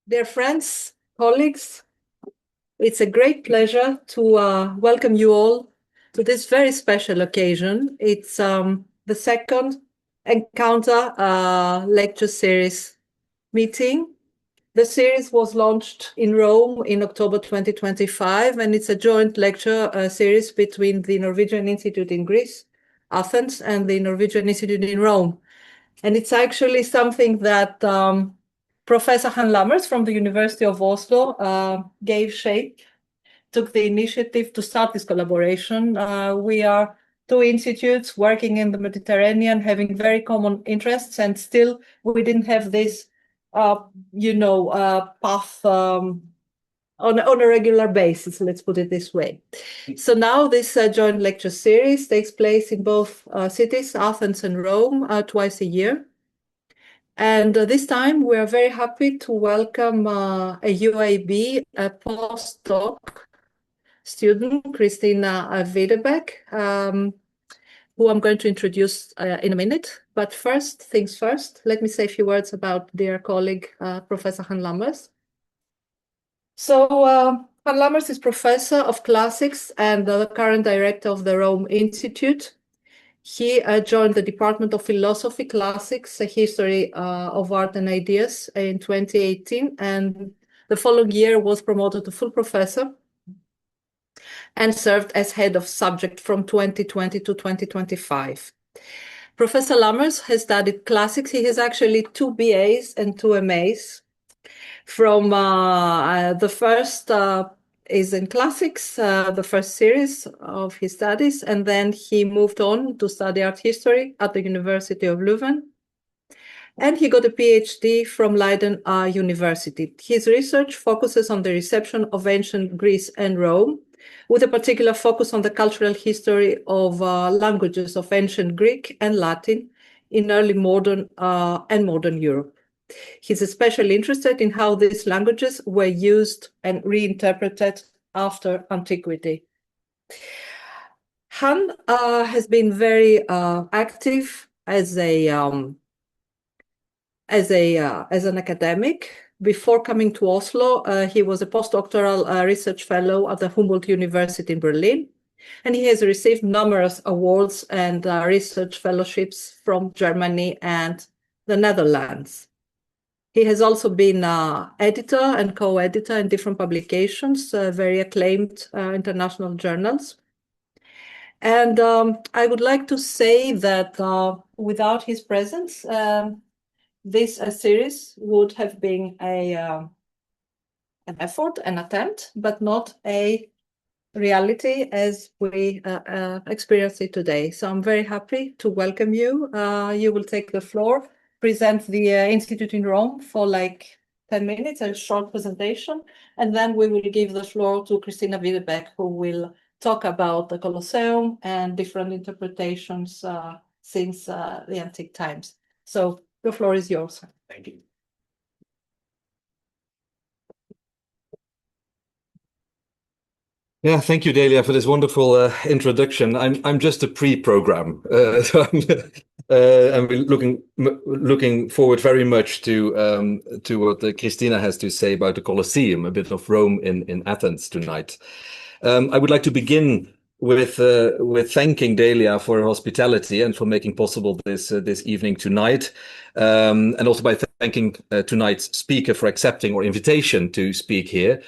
Dear friends, colleagues, it's a great pleasure to welcome you all to this very special occasion. It's the second Encounter lecture series meeting. The series was launched in Rome in October 2025, and it's a joint lecture series between the Norwegian Institute in Greece, Athens, and the Norwegian Institute in Rome. And it's actually something that Professor Han Lammers from the University of Oslo gave shape, took the initiative to start this collaboration. We are two institutes working in the Mediterranean, having very common interests, and still we didn't have this, path on a regular basis, let's put it this way. So now this joint lecture series takes place in both cities, Athens and Rome, twice a year. And this time we are very happy to welcome a UAB, a postdoc student, Christina Videbech, who I'm going to introduce in a minute. But first things first, let me say a few words about dear colleague, Professor Han Lammers. So Han Lammers is professor of classics and the current director of the Rome Institute. He joined the Department of Philosophy, Classics, a History of Art and Ideas in 2018, and the following year was promoted to full professor and served as head of subject from 2020 to 2025. Professor Lammers has studied classics. He has actually 2 BAs and 2 MAs. From the first is in classics, the first series of his studies, and then he moved on to study art history at the University of Leuven. And he got a PhD from Leiden University. His research focuses on the reception of ancient Greece and Rome, with a particular focus on the cultural history of languages of ancient Greek and Latin in early modern and modern Europe. He's especially interested in how these languages were used and reinterpreted after antiquity. Han has been very active as an academic. Before coming to Oslo, he was a postdoctoral research fellow at the Humboldt University in Berlin, and he has received numerous awards and research fellowships from Germany and the Netherlands. He has also been editor and co-editor in different publications, very acclaimed international journals. And I would like to say that without his presence, this series would have been an effort, an attempt, but not a reality as we experience it today. So I'm very happy to welcome you. You will take the floor, present the Institute in Rome for like 10 minutes, a short presentation, and then we will give the floor to Christina Videbech, who will talk about the Colosseum and different interpretations since the antique times. So the floor is yours. Thank you. Yeah, thank you, Delia, for this wonderful introduction. I'm just a pre-program, so I'm looking forward very much to what Christina has to say about the Colosseum, a bit of Rome in Athens tonight. I would like to begin with thanking Delia for her hospitality and for making possible this evening tonight, and also by thanking tonight's speaker for accepting our invitation to speak here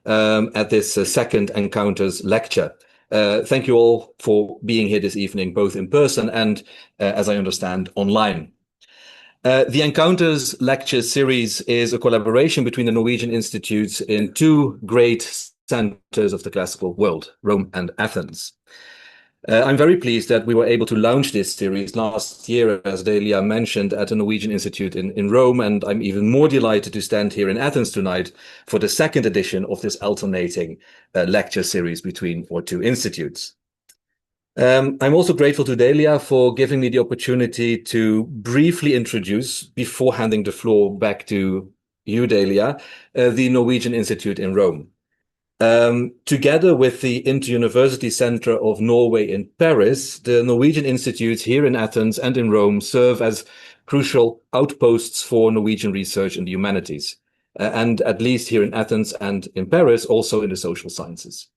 at this second Encounters lecture. Thank you all for being here this evening, both in person and, as I understand, online. The Encounters lecture series is a collaboration between the Norwegian Institutes in 2 great centers of the classical world, Rome and Athens. I'm very pleased that we were able to launch this series last year, as Delia mentioned, at the Norwegian Institute in Rome, and I'm even more delighted to stand here in Athens tonight for the second edition of this alternating lecture series between our 2 institutes. I'm also grateful to Delia for giving me the opportunity to briefly introduce, before handing the floor back to you, Delia, the Norwegian Institute in Rome. Together with the Inter-University Center of Norway in Paris, the Norwegian Institutes here in Athens and in Rome serve as crucial outposts for Norwegian research in the humanities. and at least here in Athens and in Paris, also in the social sciences.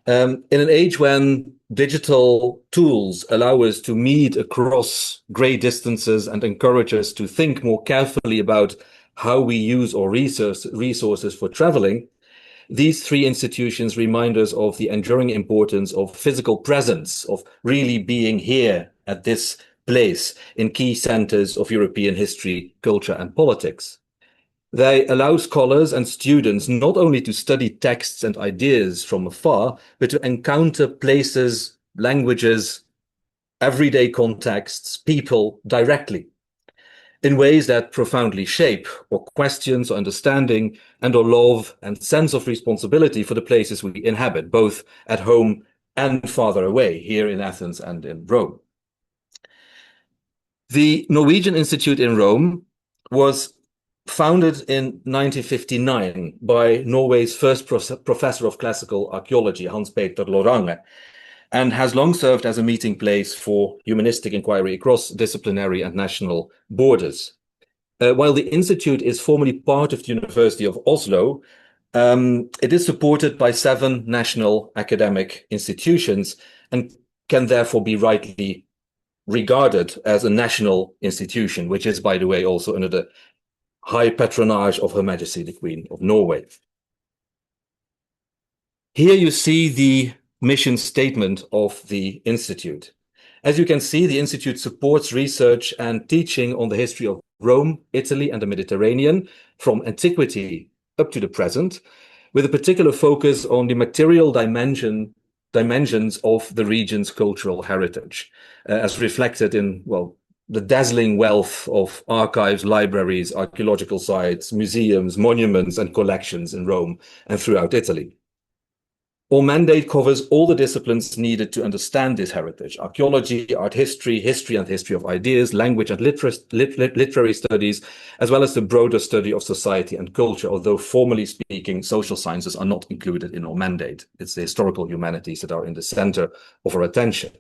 In an age when digital tools allow us to meet across great distances and encourage us to think more carefully about how we use our resources for traveling, these three institutions remind us of the enduring importance of physical presence, of really being here at this place in key centers of European history, culture, and politics. They allow scholars and students not only to study texts and ideas from afar, but to encounter places, languages, everyday contexts, people directly in ways that profoundly shape our questions, our understanding, and our love and sense of responsibility for the places we inhabit, both at home and farther away, here in Athens and in Rome. The Norwegian Institute in Rome was founded in 1959 by Norway's first professor of classical archaeology, Hans Peter Lorange, and has long served as a meeting place for humanistic inquiry across disciplinary and national borders. While the Institute is formally part of the University of Oslo, it is supported by 7 national academic institutions and can therefore be rightly regarded as a national institution, which is, by the way, also under the high patronage of Her Majesty the Queen of Norway. Here you see the mission statement of the Institute. As you can see, the Institute supports research and teaching on the history of Rome, Italy, and the Mediterranean from antiquity up to the present, with a particular focus on the material dimensions of the region's cultural heritage, as reflected in, well, the dazzling wealth of archives, libraries, archaeological sites, museums, monuments, and collections in Rome and throughout Italy. Our mandate covers all the disciplines needed to understand this heritage: archaeology, art history, history and history of ideas, language and literary studies, as well as the broader study of society and culture, although formally speaking, social sciences are not included in our mandate. It's the historical humanities that are in the center of our attention.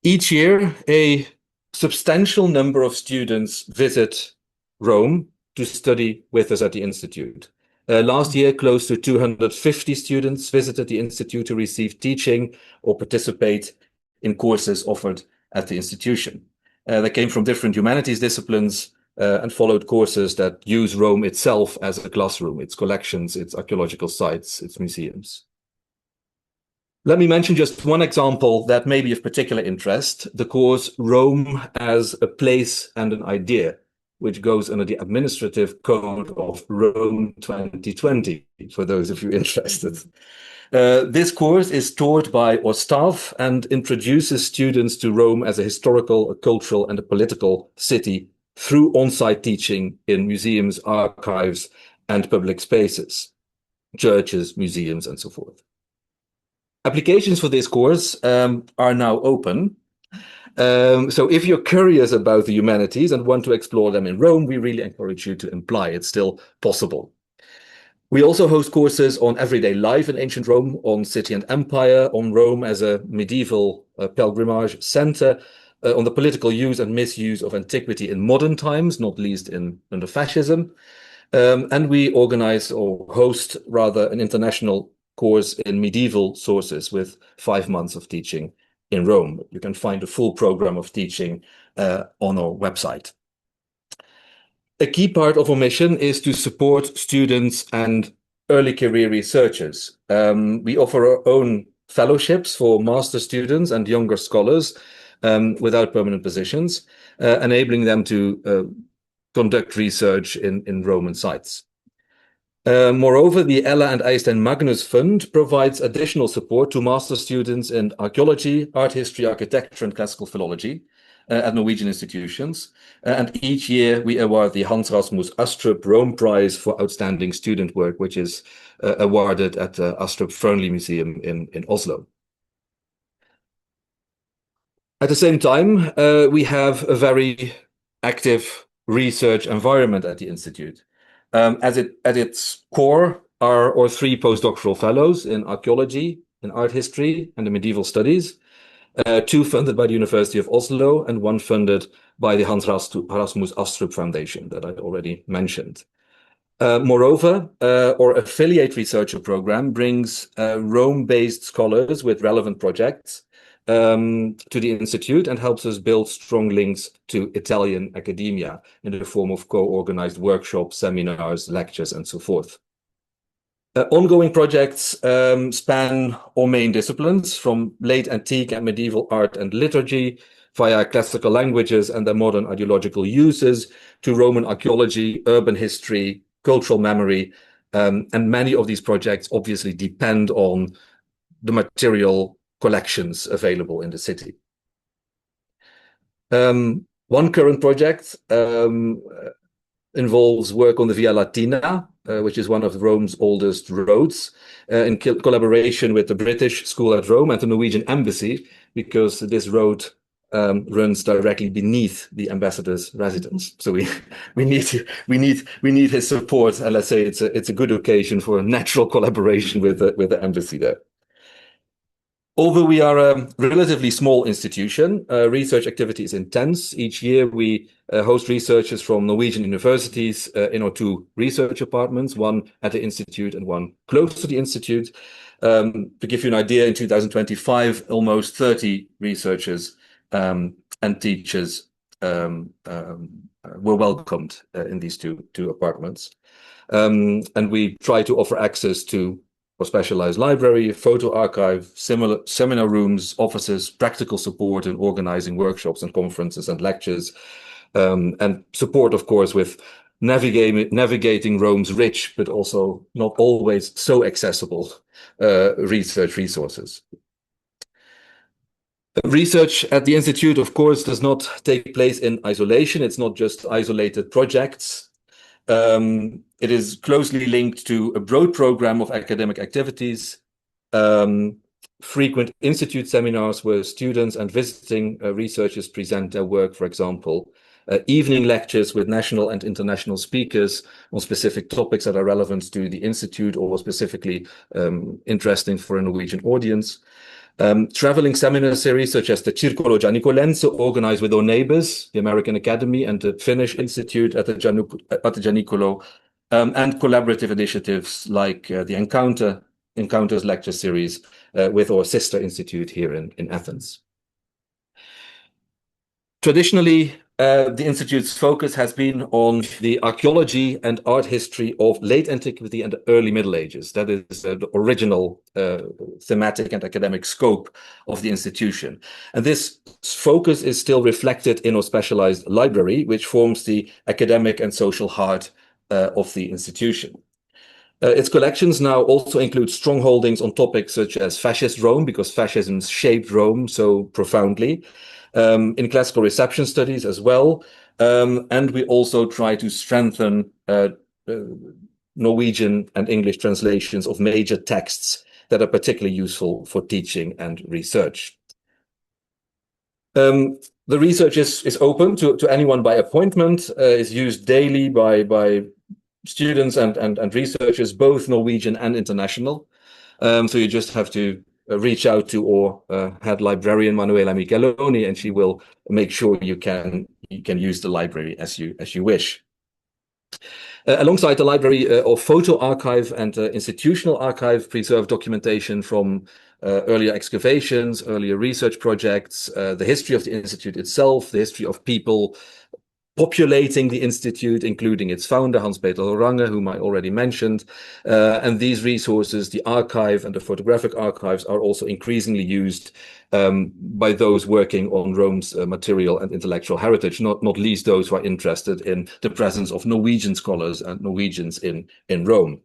Each year, a substantial number of students visit Rome to study with us at the Institute. Last year, close to 250 students visited the Institute to receive teaching or participate in courses offered at the institution. They came from different humanities disciplines and followed courses that use Rome itself as a classroom, its collections, its archaeological sites, its museums. Let me mention just one example that may be of particular interest: the course Rome as a Place and an Idea, which goes under the administrative code of Rome 2020, for those of you interested. This course is taught by our staff and introduces students to Rome as a historical, a cultural, and a political city through on-site teaching in museums, archives, and public spaces, churches, museums, and so forth. Applications for this course are now open. So if you're curious about the humanities and want to explore them in Rome, we really encourage you to apply. It's still possible. We also host courses on everyday life in ancient Rome, on city and empire, on Rome as a medieval pilgrimage center, on the political use and misuse of antiquity in modern times, not least under fascism. And we organize or host rather an international course in medieval sources with 5 months of teaching in Rome. You can find a full program of teaching on our website. A key part of our mission is to support students and early career researchers. We offer our own fellowships for master students and younger scholars without permanent positions, enabling them to conduct research in Roman sites. Moreover, the Ella and Eystein Magnus Fund provides additional support to master students in archaeology, art history, architecture, and classical philology at Norwegian institutions. And each year we award the Hans Rasmus Astrup Rome Prize for outstanding student work, which is awarded at the Astrup Fearnley Museum in Oslo. At the same time, we have a very active research environment at the Institute. At its core are our 3 postdoctoral fellows in archaeology, in art history, and in medieval studies. two funded by the University of Oslo and one funded by the Hans Rasmus Astrup Foundation that I already mentioned. Moreover, our affiliate researcher program brings Rome-based scholars with relevant projects to the Institute and helps us build strong links to Italian academia in the form of co-organized workshops, seminars, lectures, and so forth. Ongoing projects span all main disciplines, from late antique and medieval art and liturgy, via classical languages and their modern ideological uses, to Roman archaeology, urban history, cultural memory, and many of these projects obviously depend on the material collections available in the city. One current project involves work on the Via Latina, which is one of Rome's oldest roads, in collaboration with the British School at Rome and the Norwegian Embassy, because this road runs directly beneath the ambassador's residence. So we need his support, and let's say it's a good occasion for a natural collaboration with the embassy there. Although we are a relatively small institution, research activity is intense. Each year we host researchers from Norwegian universities in our two research apartments, one at the Institute and one close to the Institute. To give you an idea, in 2025, almost 30 researchers and teachers were welcomed in these two apartments. And we try to offer access to a specialized library, photo archive, seminar rooms, offices, practical support in organizing workshops and conferences and lectures, and support, of course, with navigating Rome's rich, but also not always so accessible research resources. Research at the Institute, of course, does not take place in isolation. It's not just isolated projects. It is closely linked to a broad program of academic activities, frequent institute seminars where students and visiting researchers present their work, for example, evening lectures with national and international speakers on specific topics that are relevant to the Institute or specifically interesting for a Norwegian audience. Traveling seminar series such as the Circolo Gianicolense, organized with our neighbors, the American Academy and the Finnish Institute at the Gianicolo, and collaborative initiatives like the Encounters lecture series with our sister institute here in Athens. Traditionally, the Institute's focus has been on the archaeology and art history of late antiquity and the early Middle Ages. That is the original thematic and academic scope of the institution. And this focus is still reflected in our specialized library, which forms the academic and social heart of the institution. Its collections now also include strong holdings on topics such as fascist Rome, because fascism shaped Rome so profoundly, in classical reception studies as well. And we also try to strengthen Norwegian and English translations of major texts that are particularly useful for teaching and research. The research is open to anyone by appointment, is used daily by students and researchers, both Norwegian and international. So you just have to reach out to our head librarian, Manuela Micheloni, and she will make sure you can use the library as you wish. Alongside the library, our photo archive and institutional archive preserve documentation from earlier excavations, earlier research projects, the history of the Institute itself, the history of people populating the Institute, including its founder, Hans-Peter Horange, whom I already mentioned. And these resources, the archive and the photographic archives, are also increasingly used by those working on Rome's material and intellectual heritage, not least those who are interested in the presence of Norwegian scholars and Norwegians in Rome.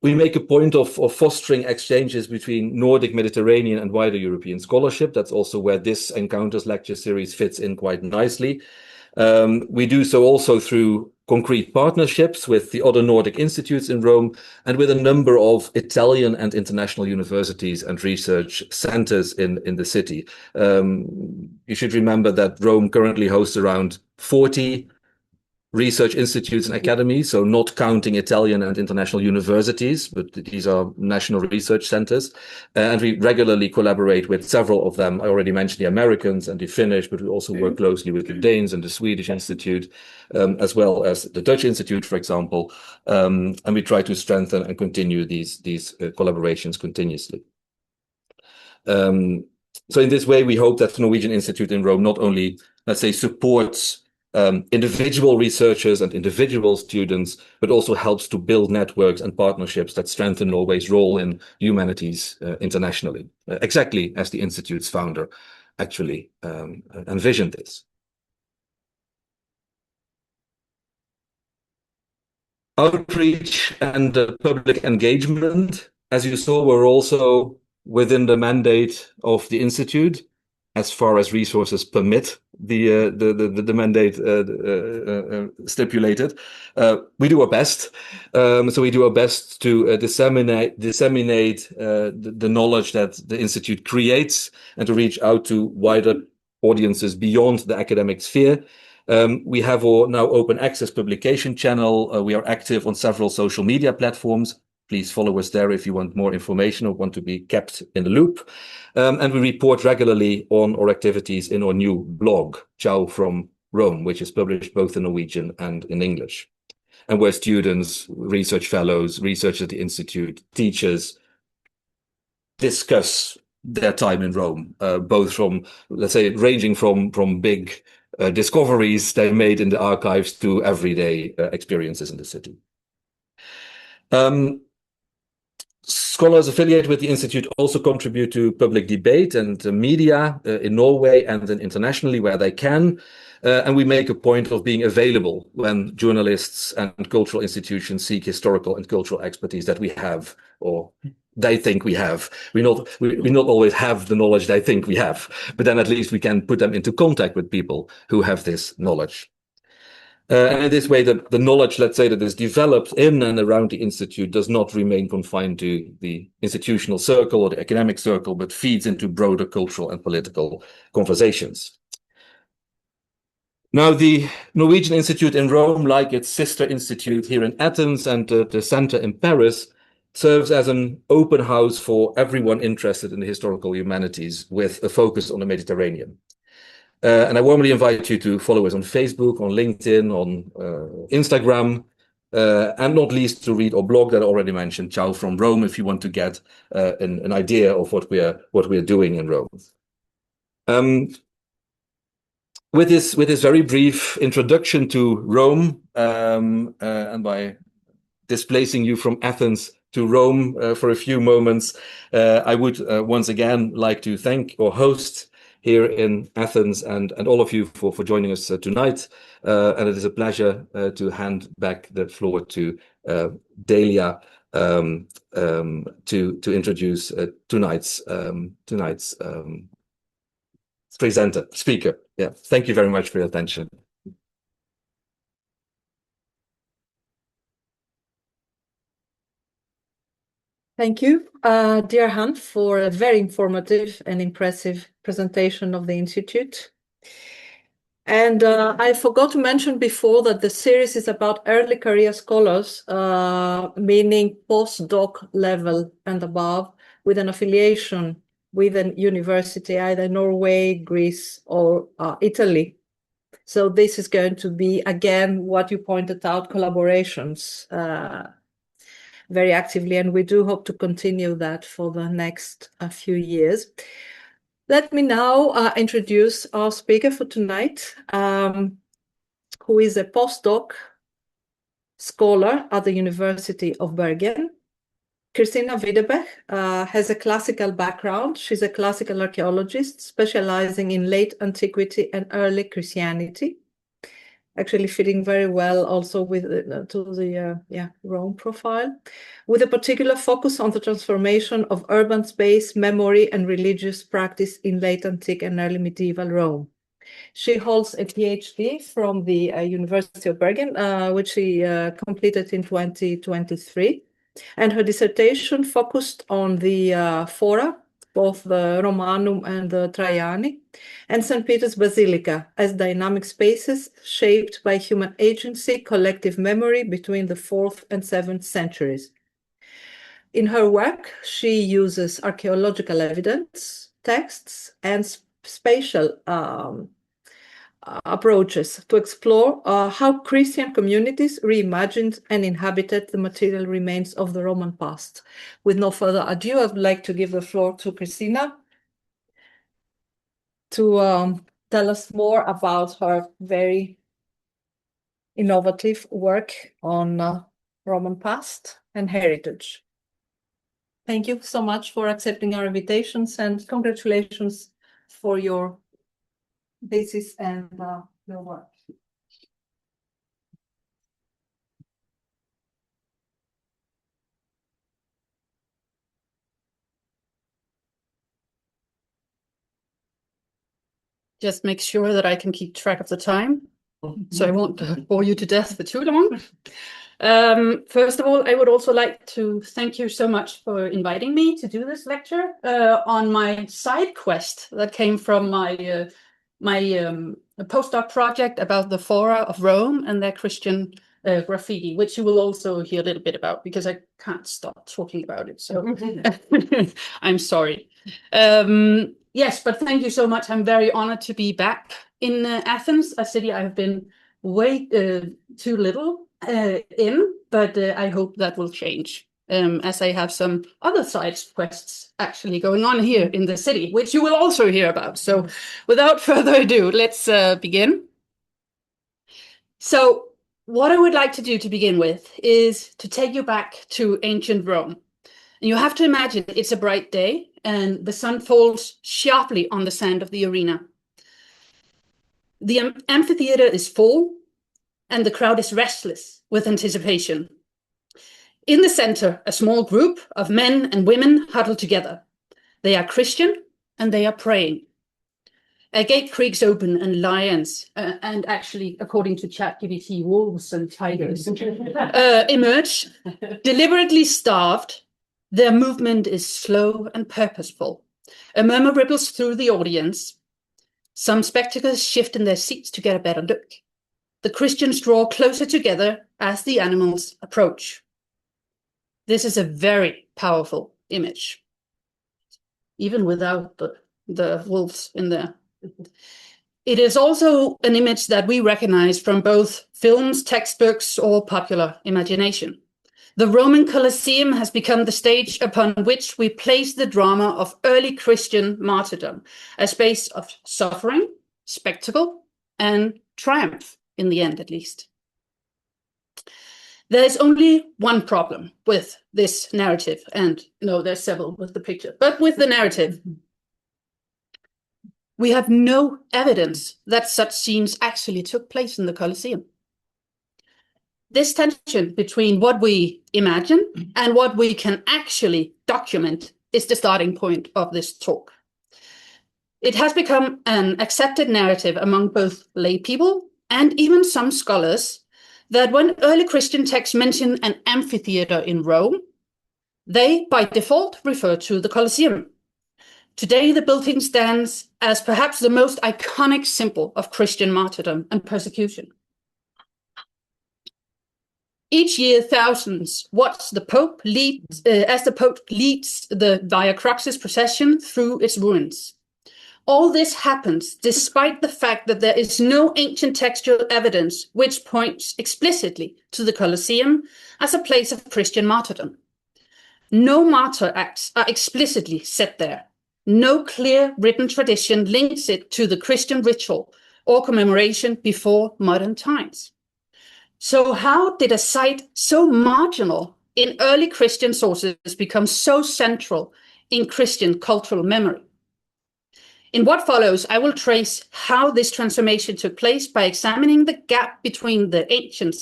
We make a point of fostering exchanges between Nordic, Mediterranean, and wider European scholarship. That's also where this Encounters lecture series fits in quite nicely. We do so also through concrete partnerships with the other Nordic institutes in Rome and with a number of Italian and international universities and research centers in the city. You should remember that Rome currently hosts around 40 research institutes and academies, so not counting Italian and international universities, but these are national research centers. And we regularly collaborate with several of them. I already mentioned the Americans and the Finnish, but we also work closely with the Danes and the Swedish Institute, as well as the Dutch Institute, for example. And we try to strengthen and continue these collaborations continuously. So in this way, we hope that the Norwegian Institute in Rome not only, let's say, supports individual researchers and individual students, but also helps to build networks and partnerships that strengthen Norway's role in humanities internationally, exactly as the Institute's founder actually envisioned this. Outreach and public engagement, as you saw, were also within the mandate of the Institute, as far as resources permit the mandate stipulated. We do our best. So we do our best to disseminate the knowledge that the Institute creates and to reach out to wider audiences beyond the academic sphere. We have our now open access publication channel. We are active on several social media platforms. Please follow us there if you want more information or want to be kept in the loop. And we report regularly on our activities in our new blog, Ciao from Rome, which is published both in Norwegian and in English, and where students, research fellows, researchers at the Institute, teachers discuss their time in Rome, both from, let's say, ranging from big discoveries they made in the archives to everyday experiences in the city. Scholars affiliated with the Institute also contribute to public debate and media in Norway and then internationally where they can. And we make a point of being available when journalists and cultural institutions seek historical and cultural expertise that we have, or they think we have. We not always have the knowledge they think we have, but then at least we can put them into contact with people who have this knowledge. And in this way, the knowledge, let's say, that is developed in and around the Institute does not remain confined to the institutional circle or the academic circle, but feeds into broader cultural and political conversations. Now, the Norwegian Institute in Rome, like its sister institute here in Athens and the center in Paris, serves as an open house for everyone interested in the historical humanities with a focus on the Mediterranean. And I warmly invite you to follow us on Facebook, on LinkedIn, on Instagram, and not least to read our blog that I already mentioned, Ciao from Rome, if you want to get an idea of what we are doing in Rome. With this very brief introduction to Rome, and by displacing you from Athens to Rome for a few moments, I would once again like to thank our host here in Athens and all of you for joining us tonight. And it is a pleasure to hand back the floor to Delia to introduce tonight's speaker. Yeah, thank you very much for your attention. Thank you, dear Hans, for a very informative and impressive presentation of the Institute. And I forgot to mention before that the series is about early career scholars, meaning postdoc level and above, with an affiliation with a university, either Norway, Greece, or Italy. So this is going to be, again, what you pointed out, collaborations very actively, and we do hope to continue that for the next few years. Let me now introduce our speaker for tonight, who is a postdoc scholar at the University of Bergen. Christina Videbech has a classical background. She's a classical archaeologist specializing in late antiquity and early Christianity, actually fitting very well also with to the Rome profile, with a particular focus on the transformation of urban space, memory, and religious practice in late antique and early medieval Rome. She holds a PhD from the University of Bergen, which she completed in 2023. And her dissertation focused on the fora both the Romanum and the Traiani, and St. Peter's Basilica as dynamic spaces shaped by human agency, collective memory between the 4th and 7th centuries. In her work, she uses archaeological evidence, texts, and spatial approaches to explore how Christian communities reimagined and inhabited the material remains of the Roman past. With no further ado, I would like to give the floor to Christina to tell us more about her very innovative work on Roman past and heritage. Thank you so much for accepting our invitations, and congratulations for your thesis and your work. Just make sure that I can keep track of the time, so I won't bore you to death for too long. First of all, I would also like to thank you so much for inviting me to do this lecture on my side quest that came from my postdoc project about the Fora of Rome and their Christian graffiti, which you will also hear a little bit about because I can't stop talking about it. So I'm sorry. Yes, but thank you so much. I'm very honored to be back in Athens, a city I have been way too little in, but I hope that will change as I have some other side quests actually going on here in the city, which you will also hear about. So without further ado, let's begin. So what I would like to do to begin with is to take you back to ancient Rome. And you have to imagine it's a bright day and the sun falls sharply on the sand of the arena. The amphitheater is full and the crowd is restless with anticipation. In the center, a small group of men and women huddle together. They are Christian and they are praying. A gate creaks open and lions, and actually, according to ChatGPT, wolves and tigers emerge, deliberately starved. Their movement is slow and purposeful. A murmur ripples through the audience. Some spectators shift in their seats to get a better look. The Christians draw closer together as the animals approach. This is a very powerful image, even without the wolves in there. It is also an image that we recognize from both films, textbooks, or popular imagination. The Roman Colosseum has become the stage upon which we place the drama of early Christian martyrdom, a space of suffering, spectacle, and triumph, in the end at least. There's only one problem with this narrative, and no, there's several with the picture, but with the narrative. We have no evidence that such scenes actually took place in the Colosseum. This tension between what we imagine and what we can actually document is the starting point of this talk. It has become an accepted narrative among both lay people and even some scholars that when early Christian texts mention an amphitheater in Rome, they by default refer to the Colosseum. Today, the building stands as perhaps the most iconic symbol of Christian martyrdom and persecution. Each year, thousands watch the Pope as the Pope leads the Via Crucis procession through its ruins. All this happens despite the fact that there is no ancient textual evidence which points explicitly to the Colosseum as a place of Christian martyrdom. No martyr acts are explicitly set there. No clear written tradition links it to the Christian ritual or commemoration before modern times. So how did a site so marginal in early Christian sources become so central in Christian cultural memory? In what follows, I will trace how this transformation took place by examining the gap between the ancient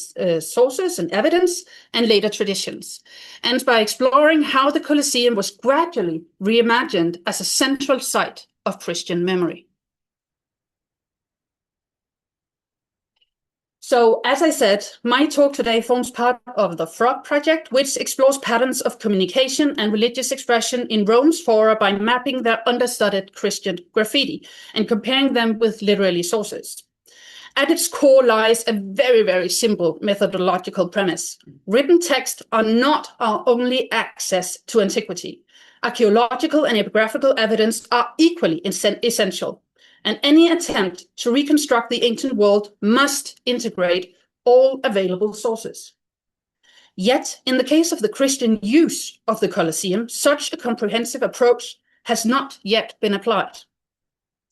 sources and evidence and later traditions, and by exploring how the Colosseum was gradually reimagined as a central site of Christian memory. So, as I said, my talk today forms part of the FROG project, which explores patterns of communication and religious expression in Rome's fora by mapping their understudied Christian graffiti and comparing them with literary sources. At its core lies a very, very simple methodological premise. Written texts are not our only access to antiquity. Archaeological and epigraphical evidence are equally essential. And any attempt to reconstruct the ancient world must integrate all available sources. Yet, in the case of the Christian use of the Colosseum, such a comprehensive approach has not yet been applied.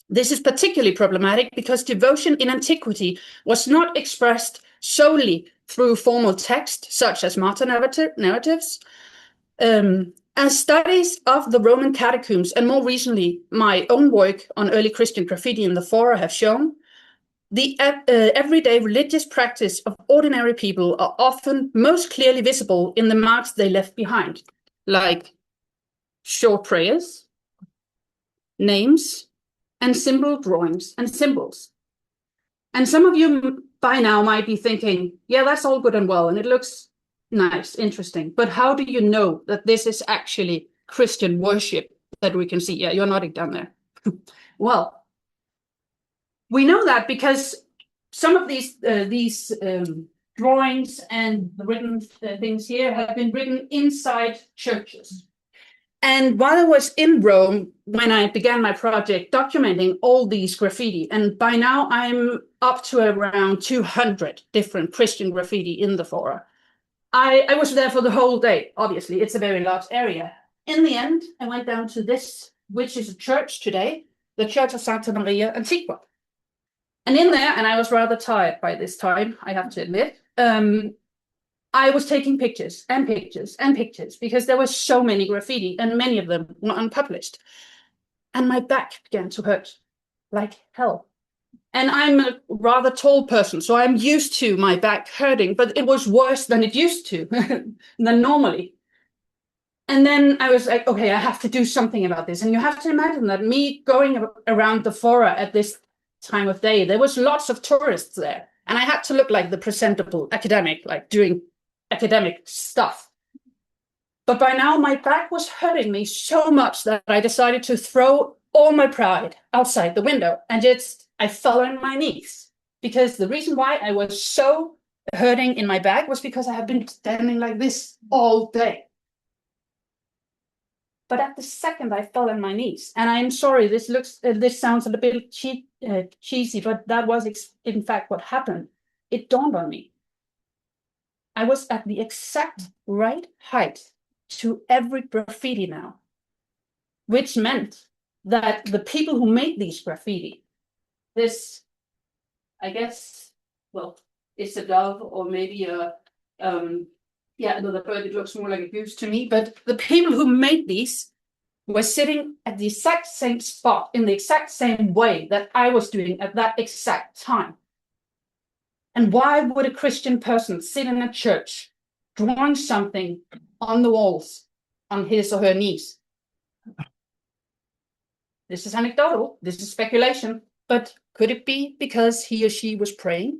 This is particularly problematic because devotion in antiquity was not expressed solely through formal text, such as martyr narratives. As studies of the Roman catacombs, and more recently my own work on early Christian graffiti in the fora have shown, the everyday religious practice of ordinary people are often most clearly visible in the marks they left behind, like short prayers, names, and symbol drawings and symbols. And some of you by now might be thinking, yeah, that's all good and well, and it looks nice, interesting. But how do you know that this is actually Christian worship that we can see? Yeah, you're nodding down there. Well, we know that because some of these drawings and the written things here have been written inside churches. And while I was in Rome, when I began my project documenting all these graffiti, and by now I'm up to around 200 different Christian graffiti in the fora. I was there for the whole day. Obviously, it's a very large area. In the end, I went down to this, which is a church today, the Church of Santa Maria Antigua. And in there, and I was rather tired by this time, I have to admit, I was taking pictures and pictures and pictures because there were so many graffiti and many of them were unpublished. And my back began to hurt like hell. And I'm a rather tall person, so I'm used to my back hurting, but it was worse than it used to, than normally. And then I was like, okay, I have to do something about this. And you have to imagine that me going around the fora at this time of day, there was lots of tourists there. And I had to look like the presentable academic, like doing academic stuff. But by now my back was hurting me so much that I decided to throw all my pride outside the window and I fell on my knees, because the reason why I was so hurting in my back was because I have been standing like this all day. But at the second I fell on my knees, and I'm sorry, this sounds a little bit cheesy, but that was in fact what happened. It dawned on me. I was at the exact right height to every graffiti now, which meant that the people who made these graffiti, this, I guess, well, it's a dove or maybe another bird. It looks more like a goose to me. But the people who made these were sitting at the exact same spot in the exact same way that I was doing at that exact time. And why would a Christian person sit in a church drawing something on the walls on his or her knees? This is anecdotal. This is speculation. But could it be because he or she was praying?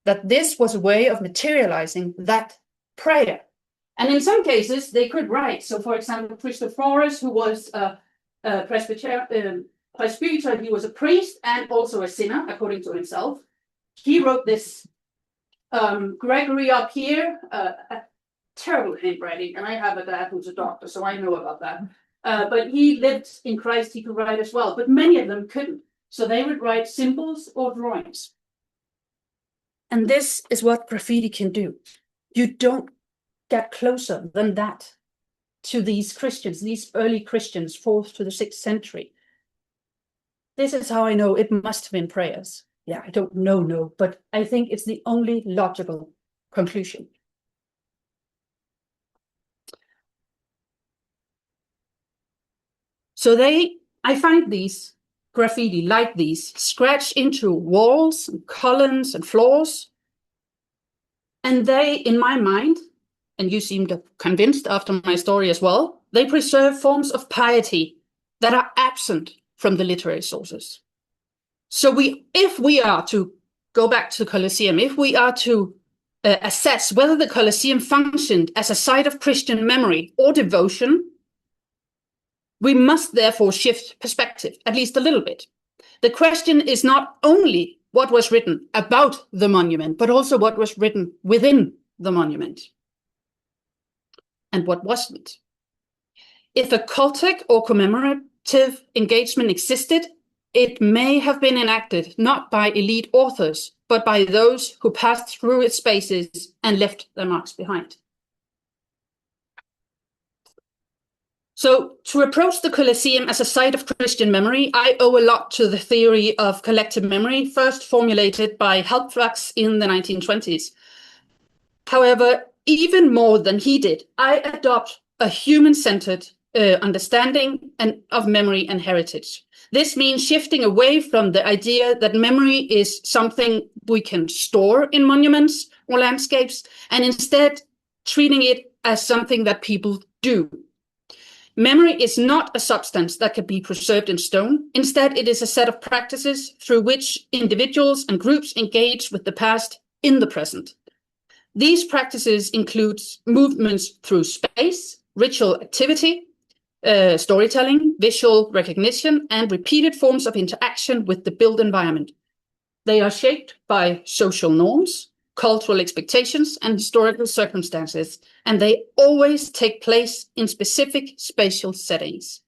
That this was a way of materializing that prayer. And in some cases, they could write. So, for example, Christophorus, who was a presbyter, he was a priest and also a sinner, according to himself. He wrote this. Gregory up here, a terrible handwriting, and I have a dad who's a doctor, so I know about that. But he lived in Christ, he could write as well, but many of them couldn't. So they would write symbols or drawings. And this is what graffiti can do. You don't get closer than that to these Christians, these early Christians, 4th to the 6th century. This is how I know it must have been prayers. Yeah, I don't know, but I think it's the only logical conclusion. So I find these graffiti like these scratched into walls and columns and floors. And they, in my mind, and you seemed convinced after my story as well, they preserve forms of piety that are absent from the literary sources. So if we are to go back to the Colosseum, if we are to assess whether the Colosseum functioned as a site of Christian memory or devotion, we must therefore shift perspective, at least a little bit. The question is not only what was written about the monument, but also what was written within the monument and what wasn't. If a cultic or commemorative engagement existed, it may have been enacted not by elite authors, but by those who passed through its spaces and left their marks behind. So to approach the Colosseum as a site of Christian memory, I owe a lot to the theory of collective memory, first formulated by Halbwachs in the 1920s. However, even more than he did, I adopt a human-centered understanding of memory and heritage. This means shifting away from the idea that memory is something we can store in monuments or landscapes, and instead treating it as something that people do. Memory is not a substance that can be preserved in stone. Instead, it is a set of practices through which individuals and groups engage with the past in the present. These practices include movements through space, ritual activity, storytelling, visual recognition, and repeated forms of interaction with the built environment. They are shaped by social norms, cultural expectations, and historical circumstances, and they always take place in specific spatial settings.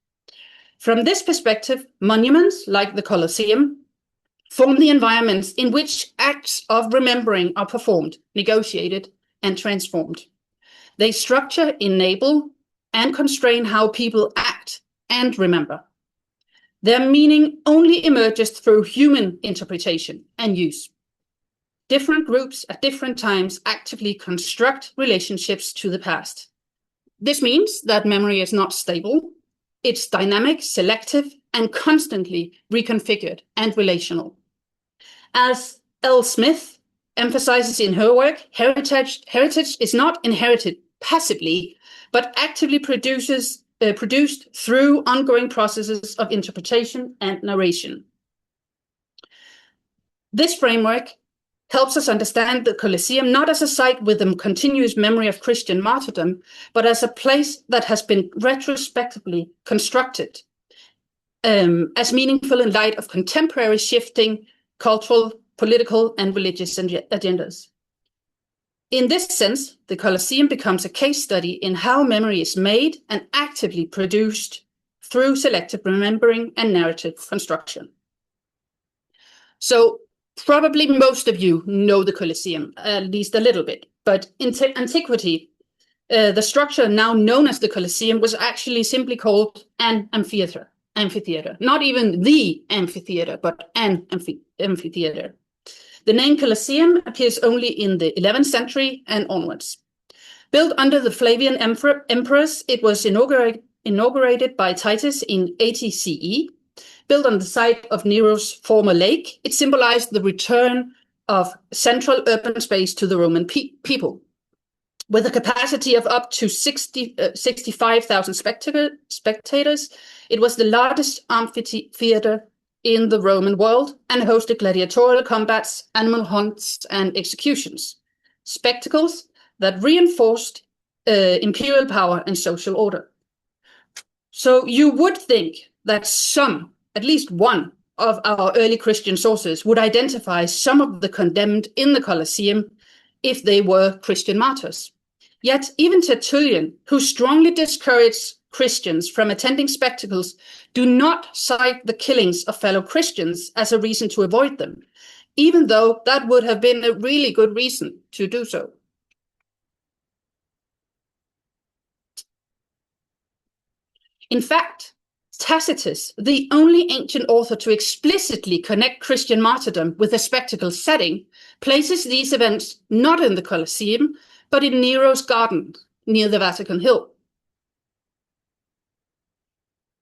From this perspective, monuments like the Colosseum form the environments in which acts of remembering are performed, negotiated, and transformed. They structure, enable, and constrain how people act and remember. Their meaning only emerges through human interpretation and use. Different groups at different times actively construct relationships to the past. This means that memory is not stable. It's dynamic, selective, and constantly reconfigured and relational. As L. Smith emphasizes in her work, heritage is not inherited passively, but actively produced through ongoing processes of interpretation and narration. This framework helps us understand the Colosseum not as a site with a continuous memory of Christian martyrdom, but as a place that has been retrospectively constructed as meaningful in light of contemporary shifting cultural, political, and religious agendas. In this sense, the Colosseum becomes a case study in how memory is made and actively produced through selective remembering and narrative construction. So probably most of you know the Colosseum, at least a little bit, but in antiquity, the structure now known as the Colosseum was actually simply called an amphitheater. Not even the amphitheater, but an amphitheater. The name Colosseum appears only in the 11th century and onwards. Built under the Flavian emperors, it was inaugurated by Titus in 80 CE. Built on the site of Nero's former lake, it symbolized the return of central urban space to the Roman people. With a capacity of up to 65,000 spectators, it was the largest amphitheater in the Roman world and hosted gladiatorial combats, animal hunts, and executions, spectacles that reinforced imperial power and social order. So you would think that at least one of our early Christian sources would identify some of the condemned in the Colosseum if they were Christian martyrs. Yet even Tertullian, who strongly discouraged Christians from attending spectacles, do not cite the killings of fellow Christians as a reason to avoid them, even though that would have been a really good reason to do so. In fact, Tacitus, the only ancient author to explicitly connect Christian martyrdom with a spectacle setting, places these events not in the Colosseum, but in Nero's garden near the Vatican Hill.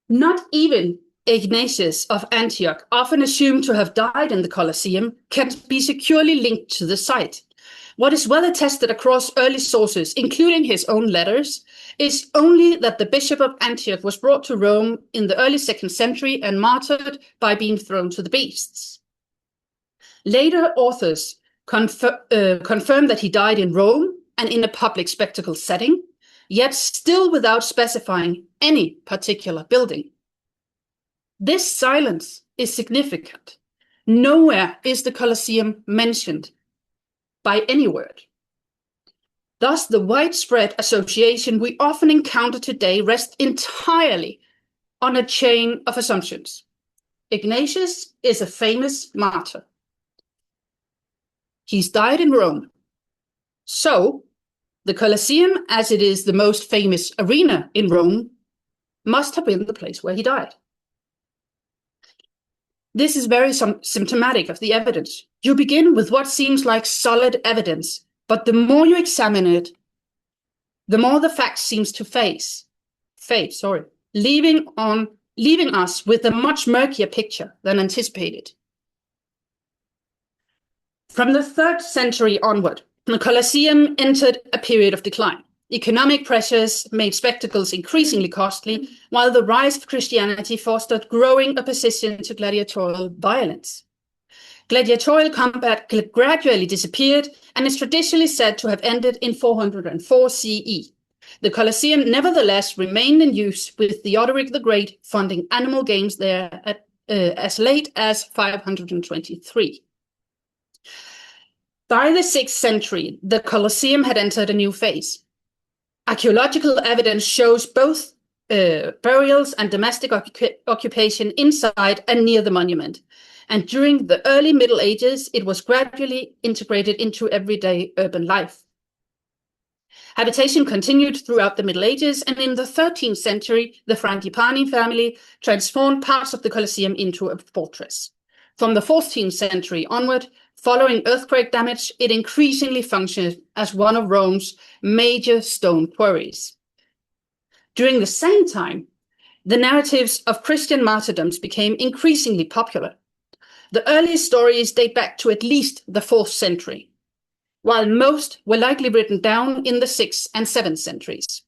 Not even Ignatius of Antioch, often assumed to have died in the Colosseum, can be securely linked to the site. What is well attested across early sources, including his own letters, is only that the Bishop of Antioch was brought to Rome in the early 2nd century and martyred by being thrown to the beasts. Later authors confirm that he died in Rome and in a public spectacle setting, yet still without specifying any particular building. This silence is significant. Nowhere is the Colosseum mentioned by any word. Thus, the widespread association we often encounter today rests entirely on a chain of assumptions. Ignatius is a famous martyr. He's died in Rome. So, the Colosseum, as it is the most famous arena in Rome, must have been the place where he died. This is very symptomatic of the evidence. You begin with what seems like solid evidence, but the more you examine it, the more the fact seems to fade, leaving us with a much murkier picture than anticipated. From the 3rd century onward, the Colosseum entered a period of decline. Economic pressures made spectacles increasingly costly, while the rise of Christianity fostered growing opposition to gladiatorial violence. Gladiatorial combat gradually disappeared and is traditionally said to have ended in 404 CE. The Colosseum nevertheless remained in use, with Theodoric the Great funding animal games there as late as 523. By the 6th century, the Colosseum had entered a new phase. Archaeological evidence shows both burials and domestic occupation inside and near the monument. And during the early Middle Ages, it was gradually integrated into everyday urban life. Habitation continued throughout the Middle Ages, and in the 13th century, the Frangipani family transformed parts of the Colosseum into a fortress. From the 14th century onward, following earthquake damage, it increasingly functioned as one of Rome's major stone quarries. During the same time, the narratives of Christian martyrdoms became increasingly popular. The earliest stories date back to at least the 4th century, while most were likely written down in the 6th and 7th centuries.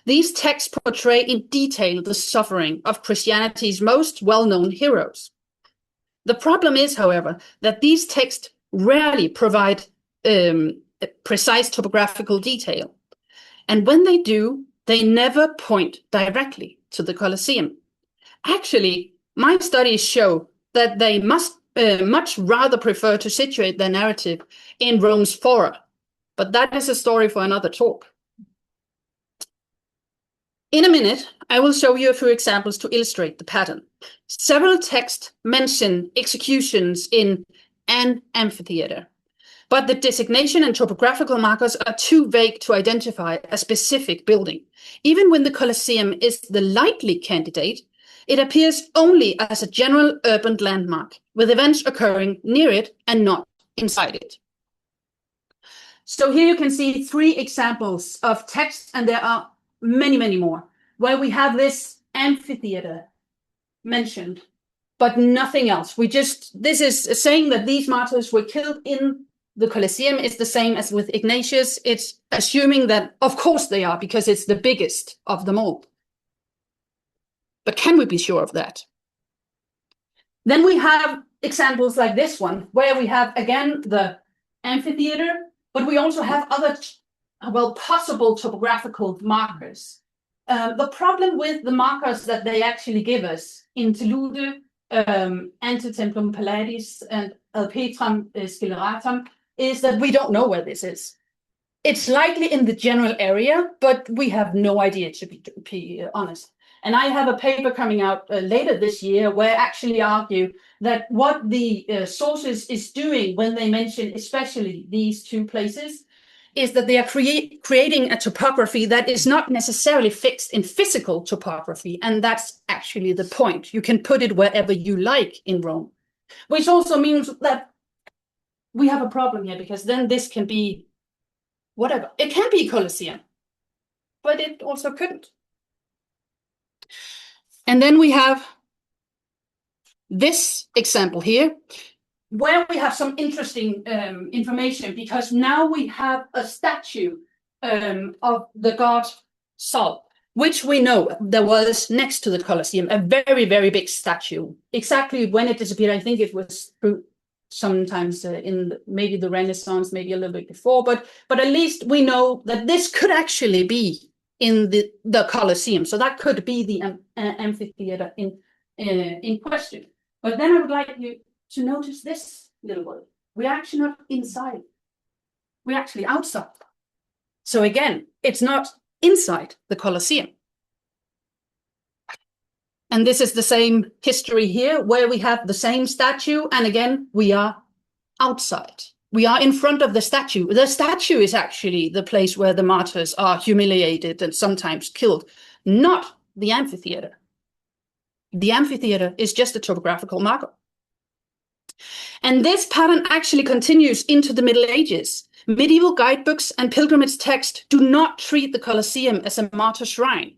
These texts portray in detail the suffering of Christianity's most well-known heroes. The problem is, however, that these texts rarely provide precise topographical detail. And when they do, they never point directly to the Colosseum. Actually, my studies show that they must much rather prefer to situate their narrative in Rome's fora, but that is a story for another talk. In a minute, I will show you a few examples to illustrate the pattern. Several texts mention executions in an amphitheater, but the designation and topographical markers are too vague to identify a specific building. Even when the Colosseum is the likely candidate, it appears only as a general urban landmark, with events occurring near it and not inside it. So here you can see 3 examples of text, and there are many, many more, where we have this amphitheater mentioned, but nothing else. This is saying that these martyrs were killed in the Colosseum is the same as with Ignatius. It's assuming that, of course they are, because it's the biggest of them all. But can we be sure of that? Then we have examples like this one, where we have, again, the amphitheater, but we also have other, possible topographical markers. The problem with the markers that they actually give us in Telude, Ante Templum Palladis, and Ad Petram Sceleratum is that we don't know where this is. It's likely in the general area, but we have no idea, to be honest. And I have a paper coming out later this year where I actually argue that what the sources is doing when they mention especially these 2 places is that they are creating a topography that is not necessarily fixed in physical topography. And that's actually the point. You can put it wherever you like in Rome, which also means that we have a problem here, because then this can be whatever. It can be Colosseum, but it also couldn't. And then we have this example here, where we have some interesting information, because now we have a statue of the god Sol, which we know there was next to the Colosseum, a very, very big statue. Exactly when it disappeared, I think it was through sometimes in maybe the Renaissance, maybe a little bit before, but at least we know that this could actually be in the Colosseum. So that could be the amphitheater in question. But then I would like you to notice this little word. We're actually not inside. We're actually outside. So again, it's not inside the Colosseum. And this is the same history here, where we have the same statue. And again, we are outside. We are in front of the statue. The statue is actually the place where the martyrs are humiliated and sometimes killed, not the amphitheater. The amphitheater is just a topographical marker. And this pattern actually continues into the Middle Ages. Medieval guidebooks and pilgrimage texts do not treat the Colosseum as a martyr shrine.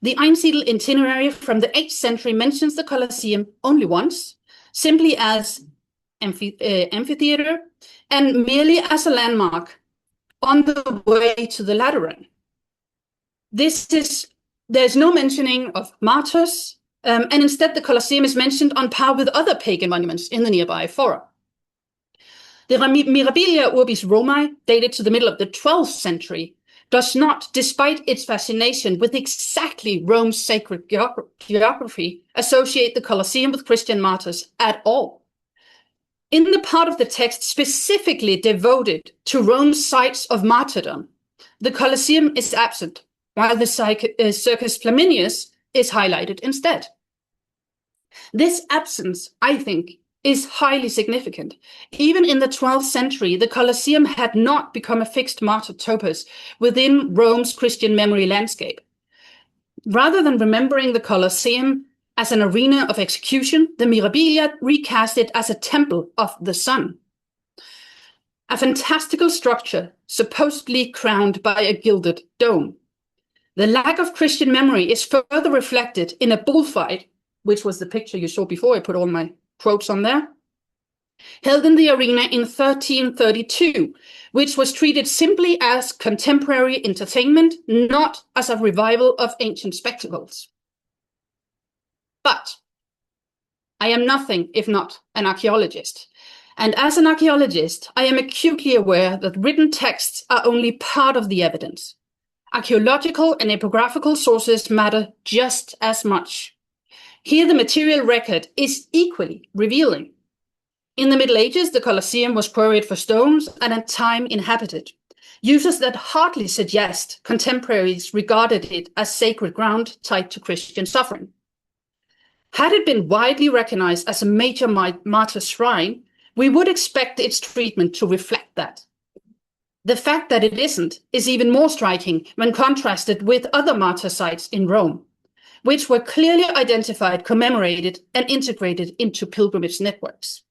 The Einsiedel itinerary from the 8th century mentions the Colosseum only once, simply as amphitheater, and merely as a landmark on the way to the Lateran. There's no mentioning of martyrs, and instead the Colosseum is mentioned on par with other pagan monuments in the nearby fora. The Mirabilia Urbis Romae, dated to the middle of the 12th century, does not, despite its fascination with exactly Rome's sacred geography, associate the Colosseum with Christian martyrs at all. In the part of the text specifically devoted to Rome's sites of martyrdom, the Colosseum is absent, while the Circus Flaminius is highlighted instead. This absence, I think, is highly significant. Even in the 12th century, the Colosseum had not become a fixed martyr topos within Rome's Christian memory landscape. Rather than remembering the Colosseum as an arena of execution, the Mirabilia recast it as a temple of the sun. A fantastical structure, supposedly crowned by a gilded dome. The lack of Christian memory is further reflected in a bullfight, which was the picture you saw before. I put all my quotes on there, held in the arena in 1332, which was treated simply as contemporary entertainment, not as a revival of ancient spectacles. But I am nothing if not an archaeologist. And as an archaeologist, I am acutely aware that written texts are only part of the evidence. Archaeological and epigraphical sources matter just as much. Here, the material record is equally revealing. In the Middle Ages, the Colosseum was quarried for stones and at time inhabited. Uses that hardly suggest contemporaries regarded it as sacred ground tied to Christian suffering. Had it been widely recognized as a major martyr shrine, we would expect its treatment to reflect that. The fact that it isn't is even more striking when contrasted with other martyr sites in Rome, which were clearly identified, commemorated, and integrated into pilgrimage networks.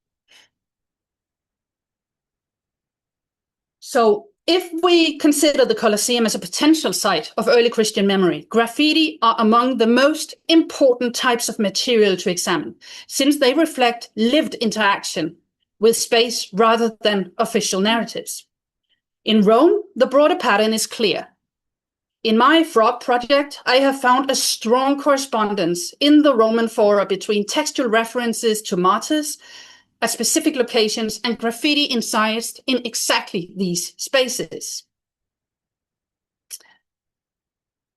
So, if we consider the Colosseum as a potential site of early Christian memory, graffiti are among the most important types of material to examine, since they reflect lived interaction with space rather than official narratives. In Rome, the broader pattern is clear. In my frog project, I have found a strong correspondence in the Roman fora between textual references to martyrs at specific locations and graffiti incised in exactly these spaces.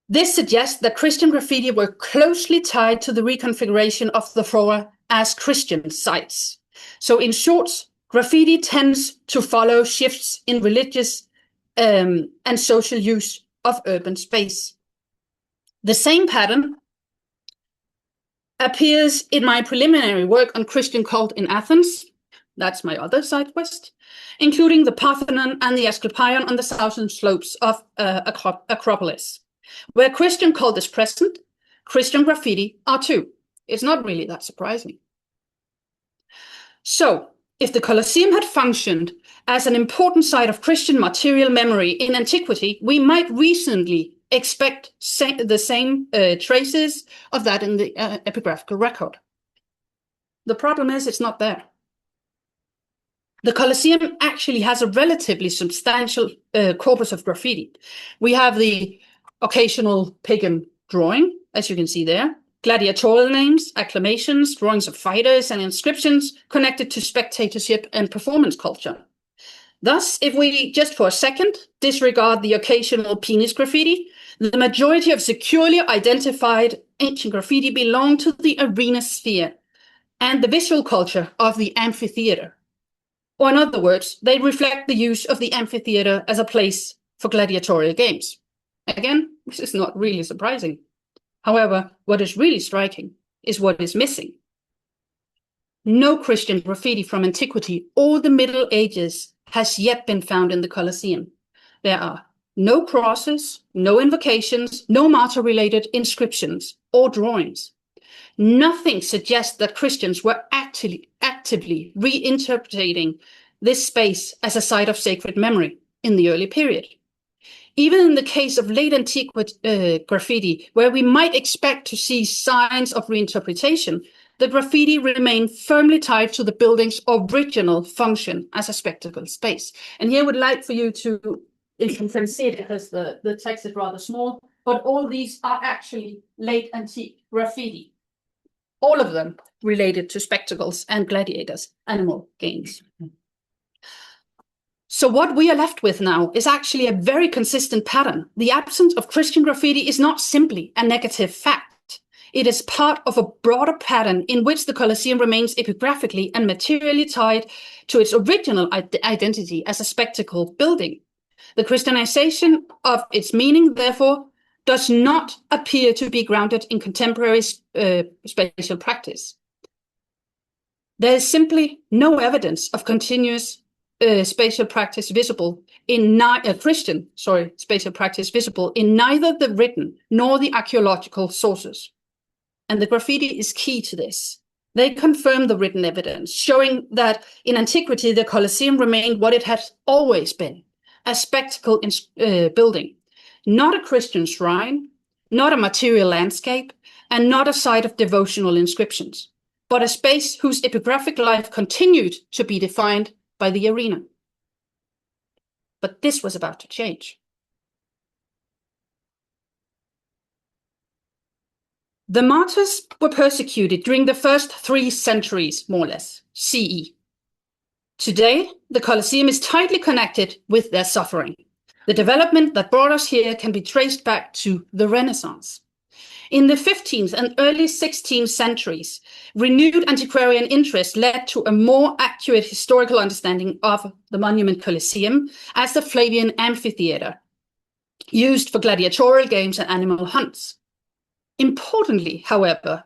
This suggests that Christian graffiti were closely tied to the reconfiguration of the fora as Christian sites. So in short, graffiti tends to follow shifts in religious and social use of urban space. The same pattern appears in my preliminary work on Christian cult in Athens. That's my other side quest, including the Parthenon and the Asclepion on the southern slopes of Acropolis. Where Christian cult is present, Christian graffiti are too. It's not really that surprising. So, if the Colosseum had functioned as an important site of Christian martyrial memory in antiquity, we might reasonably expect the same traces of that in the epigraphical record. The problem is it's not there. The Colosseum actually has a relatively substantial corpus of graffiti. We have the occasional pagan drawing, as you can see there, gladiatorial names, acclamations, drawings of fighters, and inscriptions connected to spectatorship and performance culture. Thus, if we just for a second disregard the occasional penis graffiti, the majority of securely identified ancient graffiti belong to the arena sphere and the visual culture of the amphitheater. Or in other words, they reflect the use of the amphitheater as a place for gladiatorial games. Again, this is not really surprising. However, what is really striking is what is missing. No Christian graffiti from antiquity or the Middle Ages has yet been found in the Colosseum. There are no crosses, no invocations, no martyr-related inscriptions or drawings. Nothing suggests that Christians were actively reinterpreting this space as a site of sacred memory in the early period. Even in the case of late antique graffiti, where we might expect to see signs of reinterpretation, the graffiti remained firmly tied to the building's original function as a spectacle space. And here I would like for you to, if you can see it because the text is rather small, but all these are actually late antique graffiti. All of them related to spectacles and gladiators, animal games. So what we are left with now is actually a very consistent pattern. The absence of Christian graffiti is not simply a negative fact. It is part of a broader pattern in which the Colosseum remains epigraphically and materially tied to its original identity as a spectacle building. The Christianization of its meaning, therefore, does not appear to be grounded in contemporary spatial practice. There is simply no evidence of continuous spatial practice visible in spatial practice visible in neither the written nor the archaeological sources. And the graffiti is key to this. They confirm the written evidence, showing that in antiquity the Colosseum remained what it has always been, a spectacle building, not a Christian shrine, not a material landscape, and not a site of devotional inscriptions, but a space whose epigraphic life continued to be defined by the arena. But this was about to change. The martyrs were persecuted during the first 3 centuries, more or less, CE. Today, the Colosseum is tightly connected with their suffering. The development that brought us here can be traced back to the Renaissance. In the 15th and early 16th centuries, renewed antiquarian interest led to a more accurate historical understanding of the monument Colosseum as the Flavian amphitheater, used for gladiatorial games and animal hunts. Importantly, however,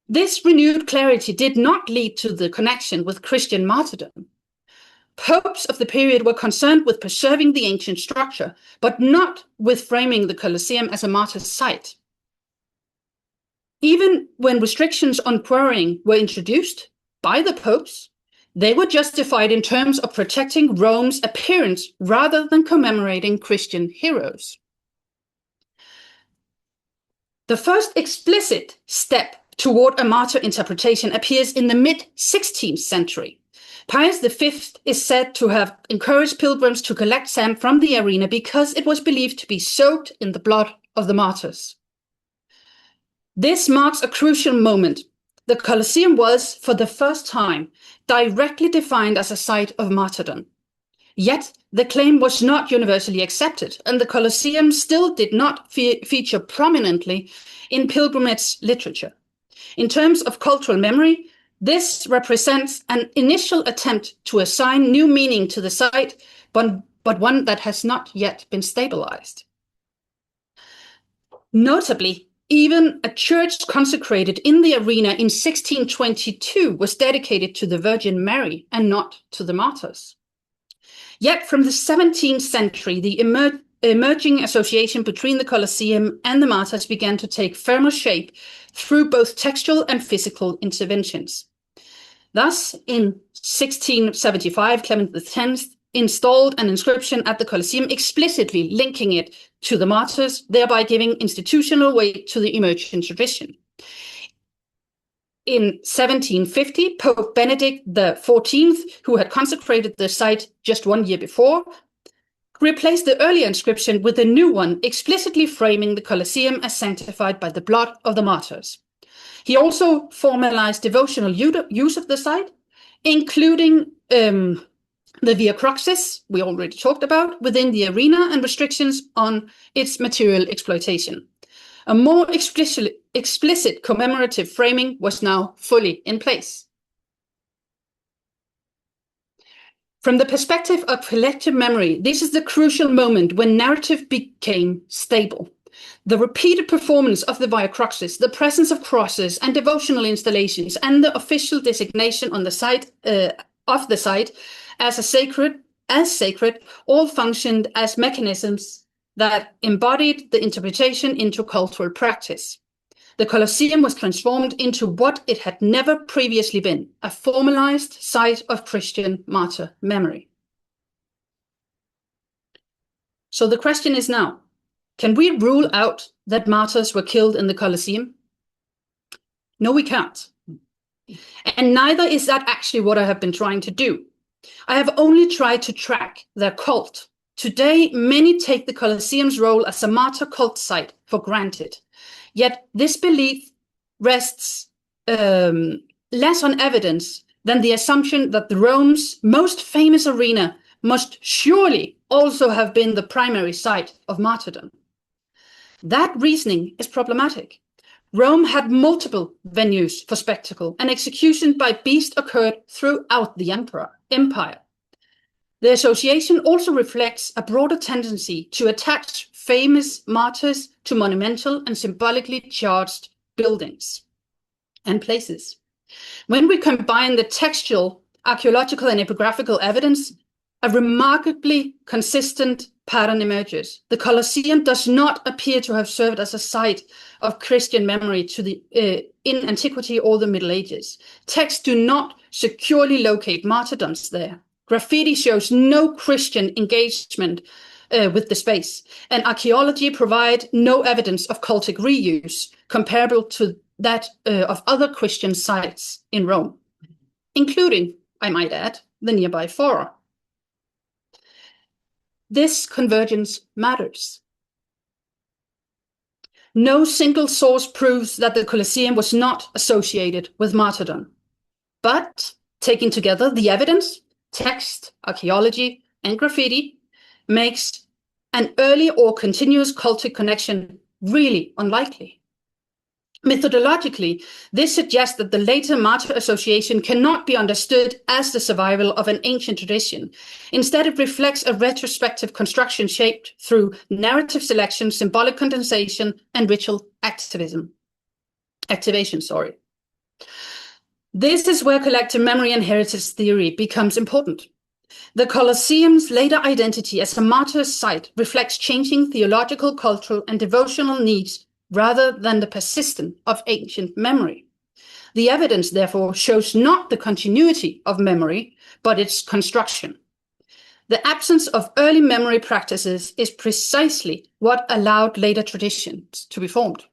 this renewed clarity did not lead to the connection with Christian martyrdom. Popes of the period were concerned with preserving the ancient structure, but not with framing the Colosseum as a martyr's site. Even when restrictions on quarrying were introduced by the popes, they were justified in terms of protecting Rome's appearance rather than commemorating Christian heroes. The first explicit step toward a martyr interpretation appears in the mid-16th century. Pius V is said to have encouraged pilgrims to collect sand from the arena because it was believed to be soaked in the blood of the martyrs. This marks a crucial moment. The Colosseum was, for the first time, directly defined as a site of martyrdom. Yet, the claim was not universally accepted, and the Colosseum still did not feature prominently in pilgrimage literature. In terms of cultural memory, this represents an initial attempt to assign new meaning to the site, but one that has not yet been stabilized. Notably, even a church consecrated in the arena in 1622 was dedicated to the Virgin Mary and not to the martyrs. Yet from the 17th century, the emerging association between the Colosseum and the martyrs began to take firmer shape through both textual and physical interventions. Thus, in 1675, Clement X installed an inscription at the Colosseum explicitly linking it to the martyrs, thereby giving institutional weight to the emerging tradition. In 1750, Pope Benedict XIV, who had consecrated the site just 1 year before, replaced the earlier inscription with a new one, explicitly framing the Colosseum as sanctified by the blood of the martyrs. He also formalized devotional use of the site, including the Via Crucis we already talked about within the arena and restrictions on its material exploitation. A more explicit commemorative framing was now fully in place. From the perspective of collective memory, this is the crucial moment when narrative became stable. The repeated performance of the Via Crucis, the presence of crosses and devotional installations, and the official designation on the site of the site as sacred, all functioned as mechanisms that embodied the interpretation into cultural practice. The Colosseum was transformed into what it had never previously been, a formalized site of Christian martyr memory. So the question is now, can we rule out that martyrs were killed in the Colosseum? No, we can't. And neither is that actually what I have been trying to do. I have only tried to track their cult. Today, many take the Colosseum's role as a martyr cult site for granted. Yet this belief rests less on evidence than the assumption that Rome's most famous arena must surely also have been the primary site of martyrdom. That reasoning is problematic. Rome had multiple venues for spectacle, and execution by beast occurred throughout the empire. The association also reflects a broader tendency to attach famous martyrs to monumental and symbolically charged buildings and places. When we combine the textual, archaeological, and epigraphical evidence, a remarkably consistent pattern emerges. The Colosseum does not appear to have served as a site of Christian memory in antiquity or the Middle Ages. Texts do not securely locate martyrdoms there. Graffiti shows no Christian engagement with the space, and archaeology provides no evidence of cultic reuse comparable to that of other Christian sites in Rome, including, I might add, the nearby Fora. This convergence matters. No single source proves that the Colosseum was not associated with martyrdom, but taking together the evidence, text, archaeology, and graffiti makes an early or continuous cultic connection really unlikely. Methodologically, this suggests that the later martyr association cannot be understood as the survival of an ancient tradition. Instead, it reflects a retrospective construction shaped through narrative selection, symbolic condensation, and ritual activation. This is where collective memory and heritage theory becomes important. The Colosseum's later identity as a martyr site reflects changing theological, cultural, and devotional needs rather than the persistence of ancient memory. The evidence, therefore, shows not the continuity of memory, but its construction. The absence of early memory practices is precisely what allowed later traditions to be formed.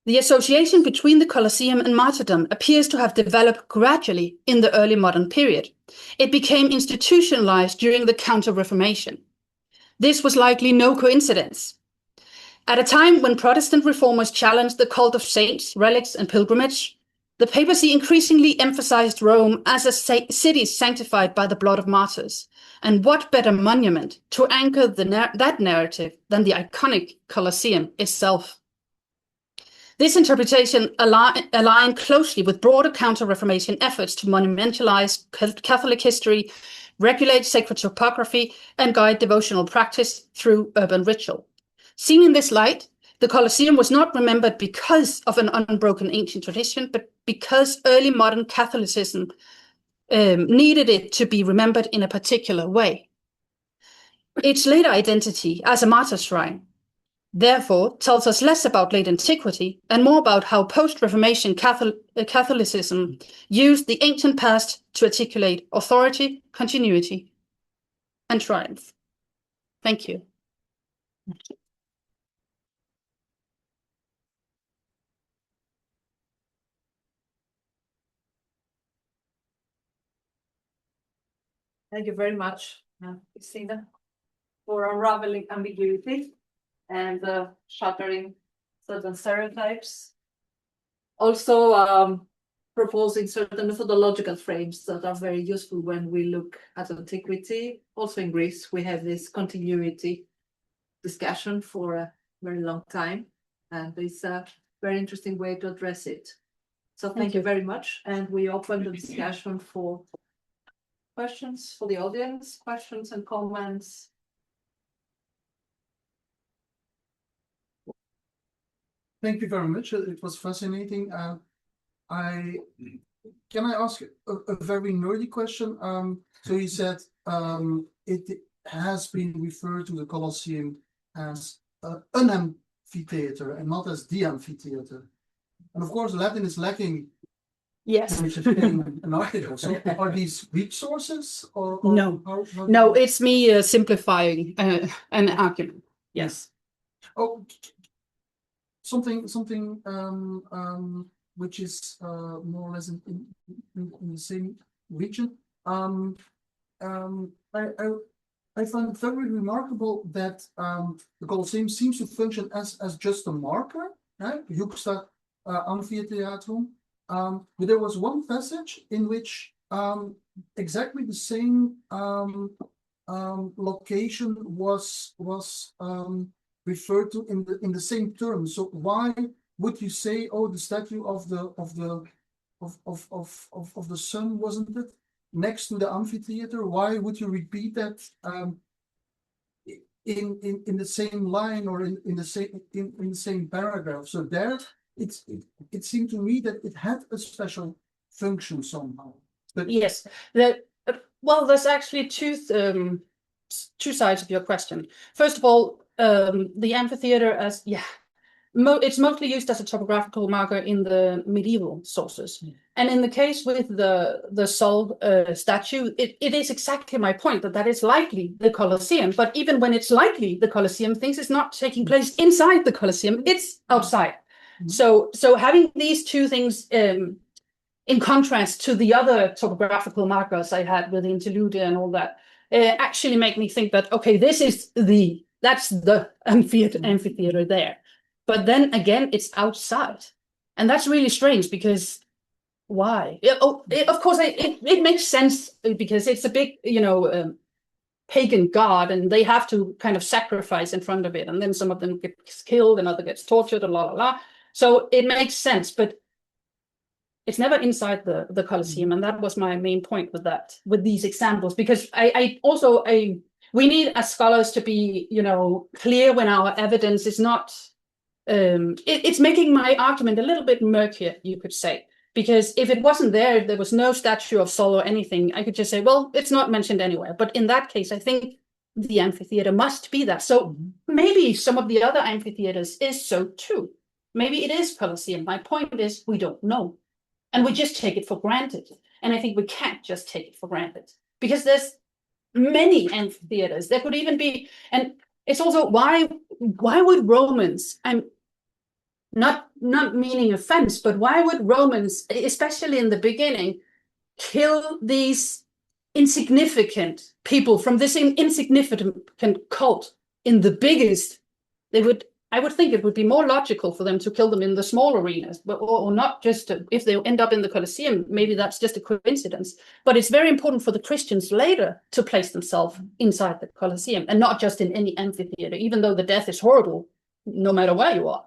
The association between the Colosseum and martyrdom appears to have developed gradually in the early modern period. It became institutionalized during the Counter-Reformation. This was likely no coincidence. At a time when Protestant reformers challenged the cult of saints, relics, and pilgrimage, the papacy increasingly emphasized Rome as a city sanctified by the blood of martyrs. And what better monument to anchor that narrative than the iconic Colosseum itself? This interpretation aligned closely with broader Counter-Reformation efforts to monumentalize Catholic history, regulate sacred topography, and guide devotional practice through urban ritual. Seen in this light, the Colosseum was not remembered because of an unbroken ancient tradition, but because early modern Catholicism needed it to be remembered in a particular way. Its later identity as a martyr shrine, therefore, tells us less about late antiquity and more about how post-Reformation Catholicism used the ancient past to articulate authority, continuity, and triumph. Thank you. Thank you very much, Christina, for unraveling ambiguity and shattering certain stereotypes. Also proposing certain methodological frames that are very useful when we look at antiquity. Also in Greece, we have this continuity discussion for a very long time, and it's a very interesting way to address it. So thank you very much, and we open the discussion for questions for the audience, questions and comments. Thank you very much. It was fascinating. Can I ask a very nerdy question? So you said it has been referred to the Colosseum as an amphitheater and not as the amphitheater. And of course, Latin is lacking. Yes. An article. So are these Greek sources or No. how No, it's me simplifying an argument. Yes. Oh, something which is more or less in the same region. I find it very remarkable that the Colosseum seems to function as just a marker, right? Juxta Amphitheatrum. But there was one passage in which exactly the same location was referred to in the same terms. So why would you say, oh, the statue of the sun, wasn't it, next to the amphitheater? Why would you repeat that in the same line or in the same paragraph? So there, it seemed to me that it had a special function somehow. But yes, well, there's actually two sides of your question. First of all, the amphitheater as it's mostly used as a topographical marker in the medieval sources. And in the case with the Sol statue, it is exactly my point that is likely the Colosseum. But even when it's likely the Colosseum, things is not taking place inside the Colosseum, it's outside. So having these two things in contrast to the other topographical markers I had with the interlude and all that, actually make me think that, okay, that's the amphitheater there. But then again, it's outside. And that's really strange because why? Of course, it makes sense because it's a big, pagan god, and they have to kind of sacrifice in front of it. And then some of them gets killed, another gets tortured, and la. So it makes sense, but it's never inside the Colosseum. And that was my main point with these examples, because we need as scholars to be, clear when our evidence is not, it's making my argument a little bit murkier, you could say. Because if it wasn't there, if there was no statue of Sol or anything, I could just say, well, it's not mentioned anywhere. But in that case, I think the amphitheater must be there. So maybe some of the other amphitheaters is so too. Maybe it is Colosseum. My point is, we don't know. And we just take it for granted. And I think we can't just take it for granted. Because there's many amphitheaters. There could even be, and it's also why would Romans, I'm not meaning offense, but why would Romans, especially in the beginning, kill these insignificant people from this insignificant cult in the biggest? I would think it would be more logical for them to kill them in the small arenas, or not just if they end up in the Colosseum. Maybe that's just a coincidence. But it's very important for the Christians later to place themselves inside the Colosseum and not just in any amphitheater, even though the death is horrible, no matter where you are.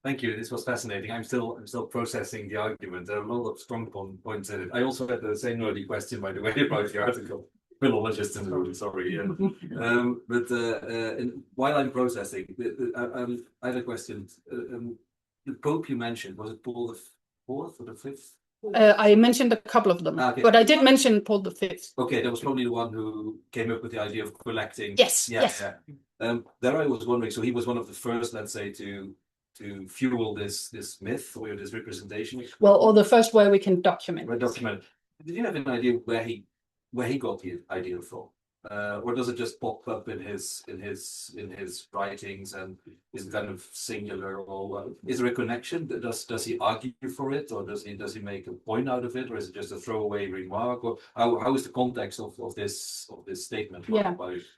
Thank you. This was fascinating. I'm still processing the argument. There are a lot of strong points in it. I also had the same nerdy question, by the way, about the article. Philologist in the room, sorry. While I'm processing, I have a question. The Pope you mentioned, was it Paul the Fourth or the Fifth? I mentioned a couple of them, but I did mention Paul the Fifth. Okay, that was probably the one who came up with the idea of collecting. Yes. There I was wondering, so he was one of the first, let's say, to fuel this myth or this representation. Well, or the first way we can document. Did you have an idea where he got the idea from? or does it just pop up in his writings and is kind of singular? Or is there a connection? Does he argue for it, or does he make a point out of it, or is it just a throwaway remark? Or how is the context of this statement? Yeah,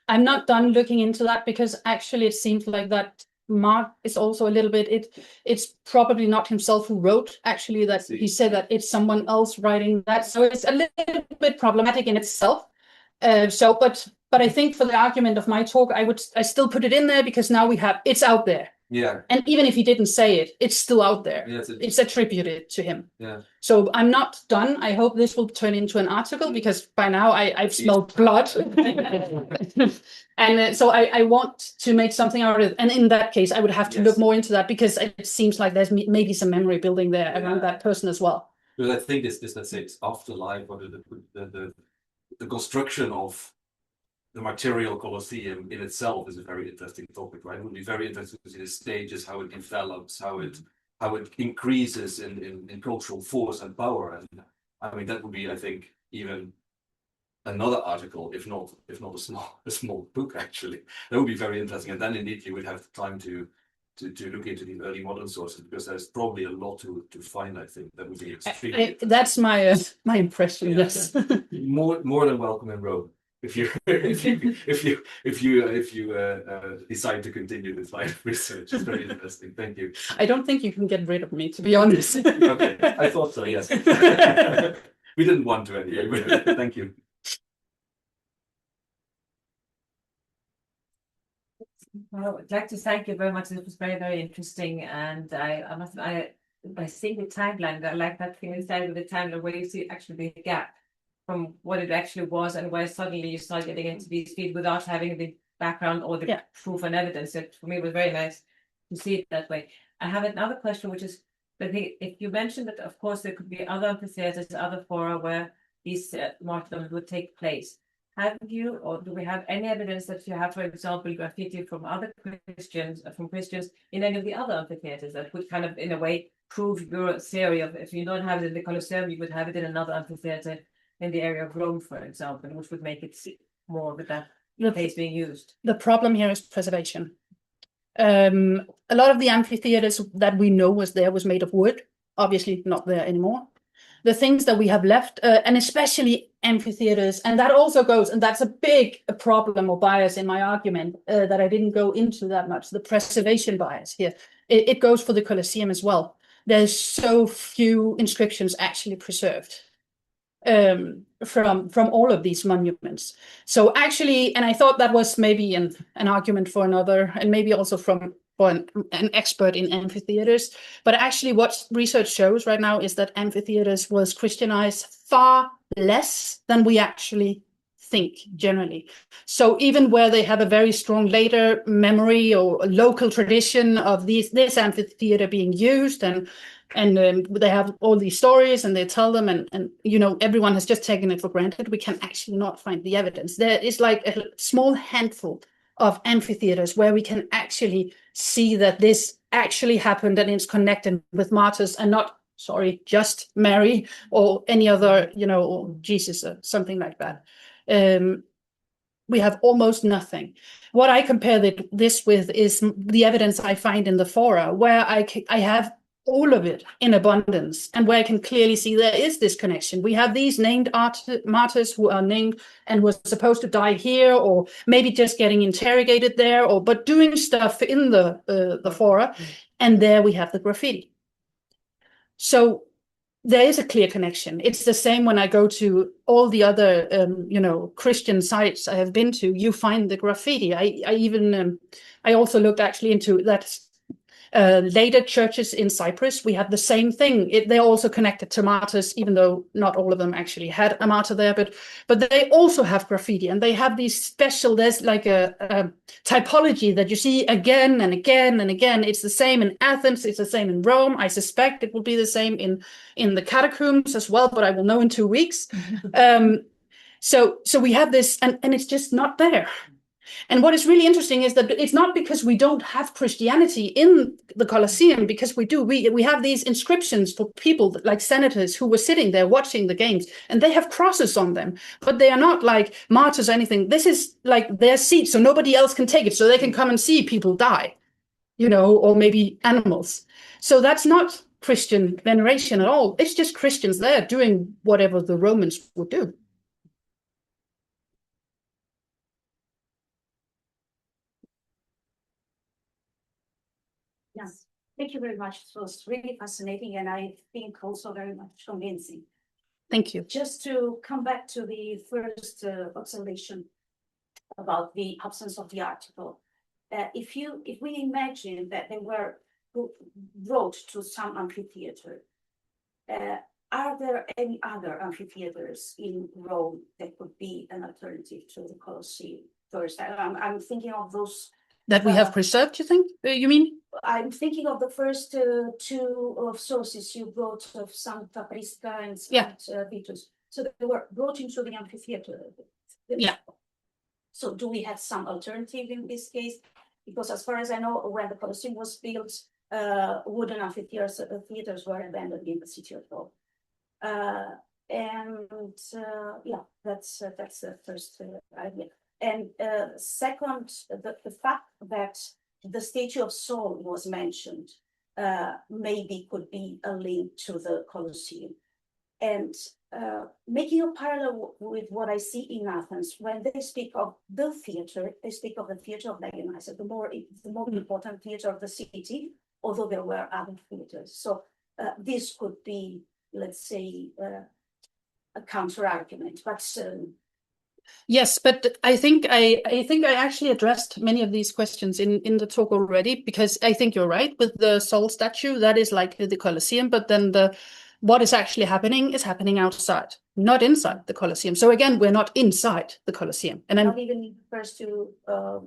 I'm not done looking into that, because actually it seems like that Mark is also a little bit, it's probably not himself who wrote, actually, that he said that it's someone else writing that, so it's a little bit problematic in itself. But I think for the argument of my talk, I still put it in there, because now it's out there. Yeah. And even if he didn't say it, it's still out there. Yes, it's attributed to him. Yeah. So I'm not done. I hope this will turn into an article, because by now I've smelled blood. And so I want to make something out of it. And in that case, I would have to look more into that, because it seems like there's maybe some memory building there around that person as well. Because I think this let's say, afterlife, or the construction of the Martyrial Colosseum in itself is a very interesting topic, right? It would be very interesting to see the stages, how it develops, how it increases in cultural force and power. And I mean, that would be, I think, even another article, if not a small book, actually. That would be very interesting. And then indeed you would have time to look into the early modern sources, because there's probably a lot to find. I think that would be extremely. That's my impression. Yeah. Yes. more than welcome in Rome. If you decide to continue this line of research, it's very interesting. Thank you. I don't think you can get rid of me, to be honest. Okay, I thought so. Yes. We didn't want to anyway. Thank you. Well, I'd like to thank you very much. It was very, very interesting, and I think the timeline. I like that thing inside of the timeline where you see actually the gap from what it actually was and where suddenly you start getting into these fields without having the background or the proof and evidence. It for me was very nice to see it that way. I have another question, which is, if you mentioned that, of course, there could be other amphitheaters, other fora where these martyrdoms would take place. Have you, or do we have any evidence that you have, for example, graffiti from other Christians, in any of the other amphitheaters that would kind of, in a way, prove your theory of, if you don't have it in the Colosseum, you would have it in another amphitheater in the area of Rome, for example, which would make it more with that place being used? The problem here is preservation. A lot of the amphitheaters that we know was made of wood, obviously not there anymore. The things that we have left, and especially amphitheaters, and that also goes, and that's a big problem or bias in my argument that I didn't go into that much, the preservation bias here. It goes for the Colosseum as well. There's so few inscriptions actually preserved from all of these monuments. So actually, and I thought that was maybe an argument for another, and maybe also for an expert in amphitheaters. But actually what research shows right now is that amphitheaters was Christianized far less than we actually think generally. So even where they have a very strong later memory or local tradition of this amphitheater being used, and they have all these stories and they tell them, and you know, everyone has just taken it for granted, we can actually not find the evidence. There is like a small handful of amphitheaters where we can actually see that this actually happened and it's connected with martyrs and not, just Mary or any other, you know, or Jesus or something like that. We have almost nothing. What I compare this with is the evidence I find in the fora, where I have all of it in abundance, and where I can clearly see there is this connection. We have these named martyrs who are named and were supposed to die here, or maybe just getting interrogated there, but doing stuff in the fora, and there we have the graffiti. So there is a clear connection. It's the same when I go to all the other, Christian sites I have been to. You find the graffiti. I also looked actually into that. Later churches in Cyprus, we have the same thing. They're also connected to martyrs, even though not all of them actually had a martyr there, but they also have graffiti, and they have these special, there's like a typology that you see again and again and again. It's the same in Athens, it's the same in Rome. I suspect it will be the same in the catacombs as well, but I will know in 2 weeks. So we have this, and it's just not there. And what is really interesting is that it's not because we don't have Christianity in the Colosseum, because we do. We have these inscriptions for people like senators who were sitting there watching the games, and they have crosses on them, but they are not like martyrs or anything. This is like their seat, so nobody else can take it, so they can come and see people die, you know, or maybe animals. So that's not Christian veneration at all. It's just Christians there doing whatever the Romans would do. Yes, thank you very much. It was really fascinating, and I think also very much convincing. Thank you. Just to come back to the first observation about the absence of the article, if we imagine that they were brought to some amphitheater, are there any other amphitheaters in Rome that could be an alternative to the Colosseum? First, I'm thinking of those that we have preserved. You think? You mean? I'm thinking of the first two of sources you brought of Santa Prisca and St. Vitus. So they were brought into the amphitheater. Yeah. So do we have some alternative in this case? Because as far as I know, when the Colosseum was built, wooden amphitheaters were abandoned in the city of Rome. Yeah, that's the first idea. And second, the fact that the statue of Saul was mentioned maybe could be a link to the Colosseum. And making a parallel with what I see in Athens, when they speak of the theater, they speak of the theater of Dionysus, the more important theater of the city, although there were other theaters. So this could be, let's say, a counter argument. But yes, but I think I actually addressed many of these questions in the talk already, because I think you're right with the Saul statue. That is like the Colosseum, but then what is actually happening is happening outside, not inside the Colosseum. So again, we're not inside the Colosseum. And not even refers to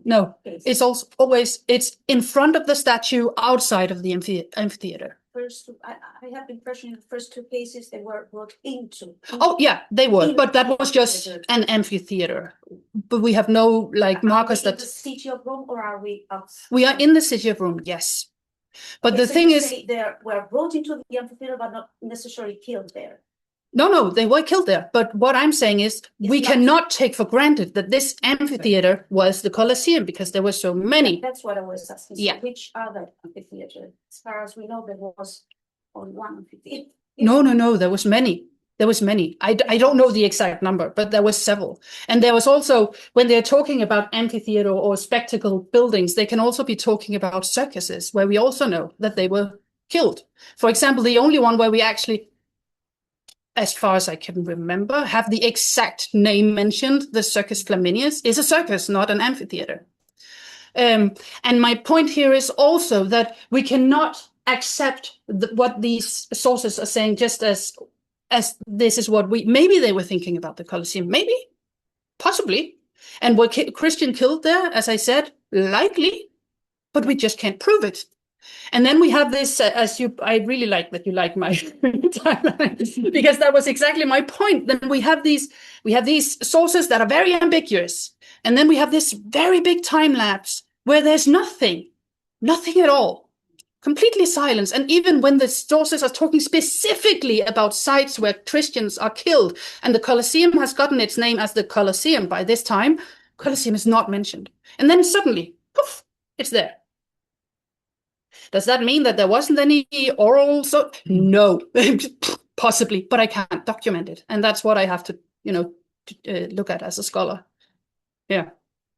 no, it's also always it's in front of the statue, outside of the amphitheater. I have the impression in the first two cases they were brought into. Oh yeah, they were, but that was just an amphitheater. But we have no like markers that. The city of Rome, or are we outside? We are in the city of Rome, yes. But the thing is, they were brought into the amphitheater, but not necessarily killed there. No, they were killed there. But what I'm saying is, we cannot take for granted that this amphitheater was the Colosseum, because there were so many. That's what I was asking. Yeah. So which other amphitheater? As far as we know, there was only one amphitheater. No, there was many. There was many. I don't know the exact number, but there was several. And there was also, when they're talking about amphitheater or spectacle buildings, they can also be talking about circuses, where we also know that they were killed. For example, the only one where we actually, as far as I can remember, have the exact name mentioned, the Circus Flaminius, is a circus, not an amphitheater. And my point here is also that we cannot accept what these sources are saying just as this is what maybe they were thinking about the Colosseum, maybe, possibly. And were Christian killed there, as I said, likely, but we just can't prove it. And then we have this, I really like that you like my timeline, because that was exactly my point. Then we have these sources that are very ambiguous. And then we have this very big time lapse where there's nothing at all, completely silence. And even when the sources are talking specifically about sites where Christians are killed, and the Colosseum has gotten its name as the Colosseum by this time, Colosseum is not mentioned. And then suddenly, poof, it's there. Does that mean that there wasn't any oral? No, possibly, but I can't document it. And that's what I have to, look at as a scholar. Yeah.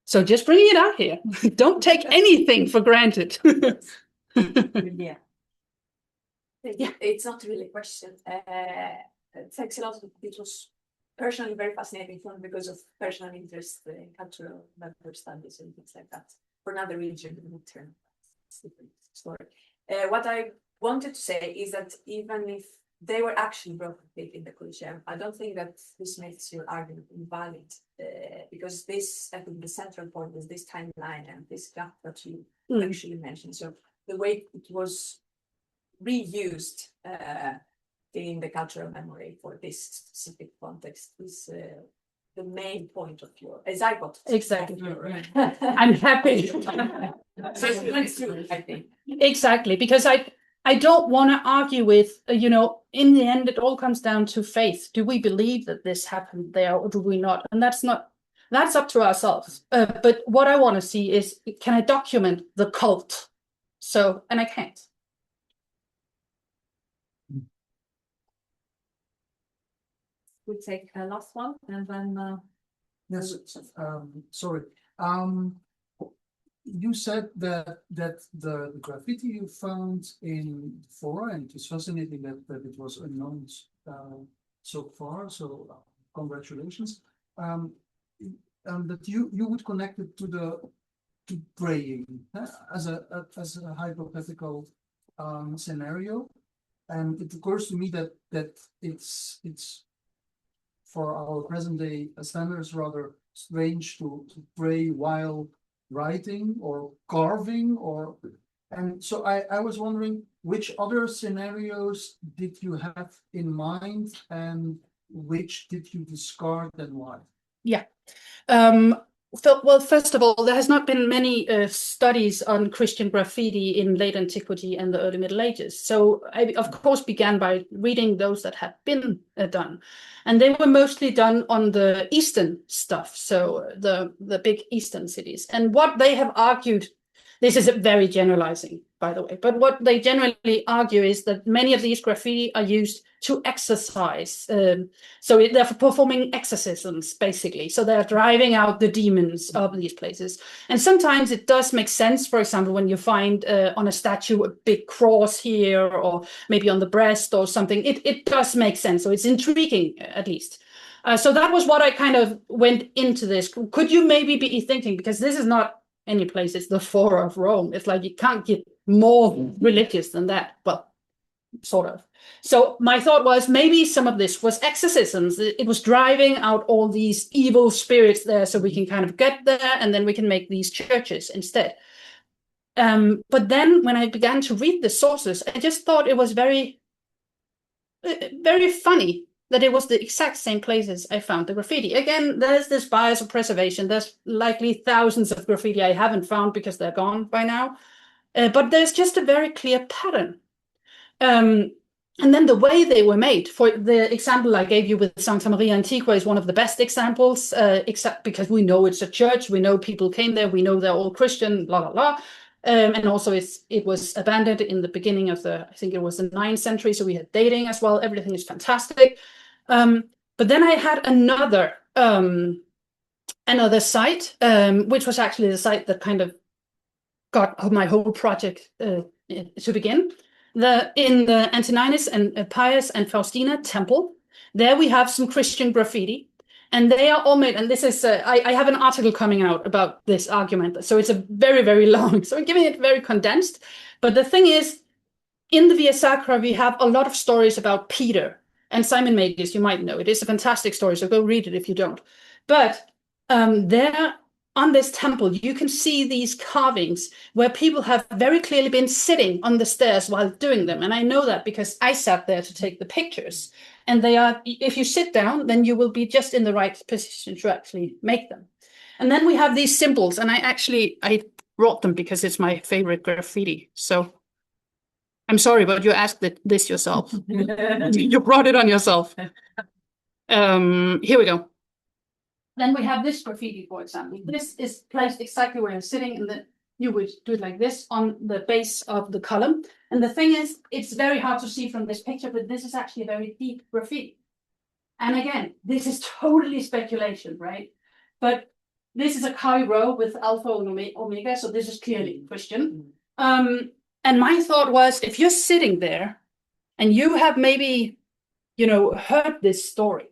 So just bringing it out here. Don't take anything for granted. Yeah. It's not really a question. Thanks a lot. It was personally very fascinating for me because of personal interest in cultural language studies and things like that. For another region, midterm. Story. What I wanted to say is that even if they were actually brought in the Colosseum, I don't think that this makes your argument invalid, because this, I think, the central point is this timeline and this gap that you actually mentioned. So the way it was reused in the cultural memory for this specific context is the main point of view, as I got it. Exactly. Right. I'm happy. So it's true, I think. Exactly, because I don't want to argue with, in the end, it all comes down to faith. Do we believe that this happened there or do we not? And that's up to ourselves. But what I want to see is, can I document the cult? So, and I can't. We'll take a last one and then. Yes, sorry. You said that the graffiti you found in the fora, and it's fascinating that it was unknown so far. So congratulations. That you would connect it to praying as a hypothetical scenario, and it occurs to me that it's for our present day standards rather strange to pray while writing or carving, and so I was wondering which other scenarios did you have in mind and which did you discard and why? Yeah. Well, first of all, there has not been many studies on Christian graffiti in late antiquity and the early Middle Ages. So I, of course, began by reading those that had been done. And they were mostly done on the Eastern stuff, so the big Eastern cities. And what they have argued, this is very generalizing, by the way, but what they generally argue is that many of these graffiti are used to exorcise. So they're performing exorcisms, basically. So they're driving out the demons of these places. And sometimes it does make sense, for example, when you find on a statue a big cross here, or maybe on the breast or something, it does make sense. So it's intriguing, at least. So that was what I kind of went into this. Could you maybe be thinking, because this is not any place, it's the Fora of Rome. It's like you can't get more religious than that. Well, sort of. So my thought was maybe some of this was exorcisms. It was driving out all these evil spirits there so we can kind of get there and then we can make these churches instead. But then when I began to read the sources, I just thought it was very, very funny that it was the exact same places I found the graffiti. Again, there's this bias of preservation. There's likely thousands of graffiti I haven't found because they're gone by now. But there's just a very clear pattern. And then the way they were made, for the example I gave you with Santa Maria Antigua is one of the best examples, except because we know it's a church, we know people came there, we know they're all Christian, blah, blah, blah. And also it was abandoned in the beginning of I think it was the 9th century, so we had dating as well, everything is fantastic. But then I had another site, which was actually the site that kind of got my whole project to begin. In the Antoninus and Pius and Faustina temple, there we have some Christian graffiti, and they are all made, and this is, I have an article coming out about this argument, so it's a very, very long, so I'm giving it very condensed, but the thing is, in the Via Sacra, we have a lot of stories about Peter, and Simon Magus, you might know, it is a fantastic story, so go read it if you don't, but there, on this temple, you can see these carvings where people have very clearly been sitting on the stairs while doing them. And I know that because I sat there to take the pictures. And they are, if you sit down, then you will be just in the right position to actually make them. And then we have these symbols. And I brought them because it's my favorite graffiti. So I'm sorry, but you asked this yourself. You brought it on yourself. Here we go. Then we have this graffiti, for example. This is placed exactly where you're sitting, and then you would do it like this on the base of the column. And the thing is, it's very hard to see from this picture, but this is actually a very deep graffiti. And again, this is totally speculation, right? But this is a Chi-Rho with alpha and omega, so this is clearly Christian. And my thought was, if you're sitting there and you have maybe, heard this story,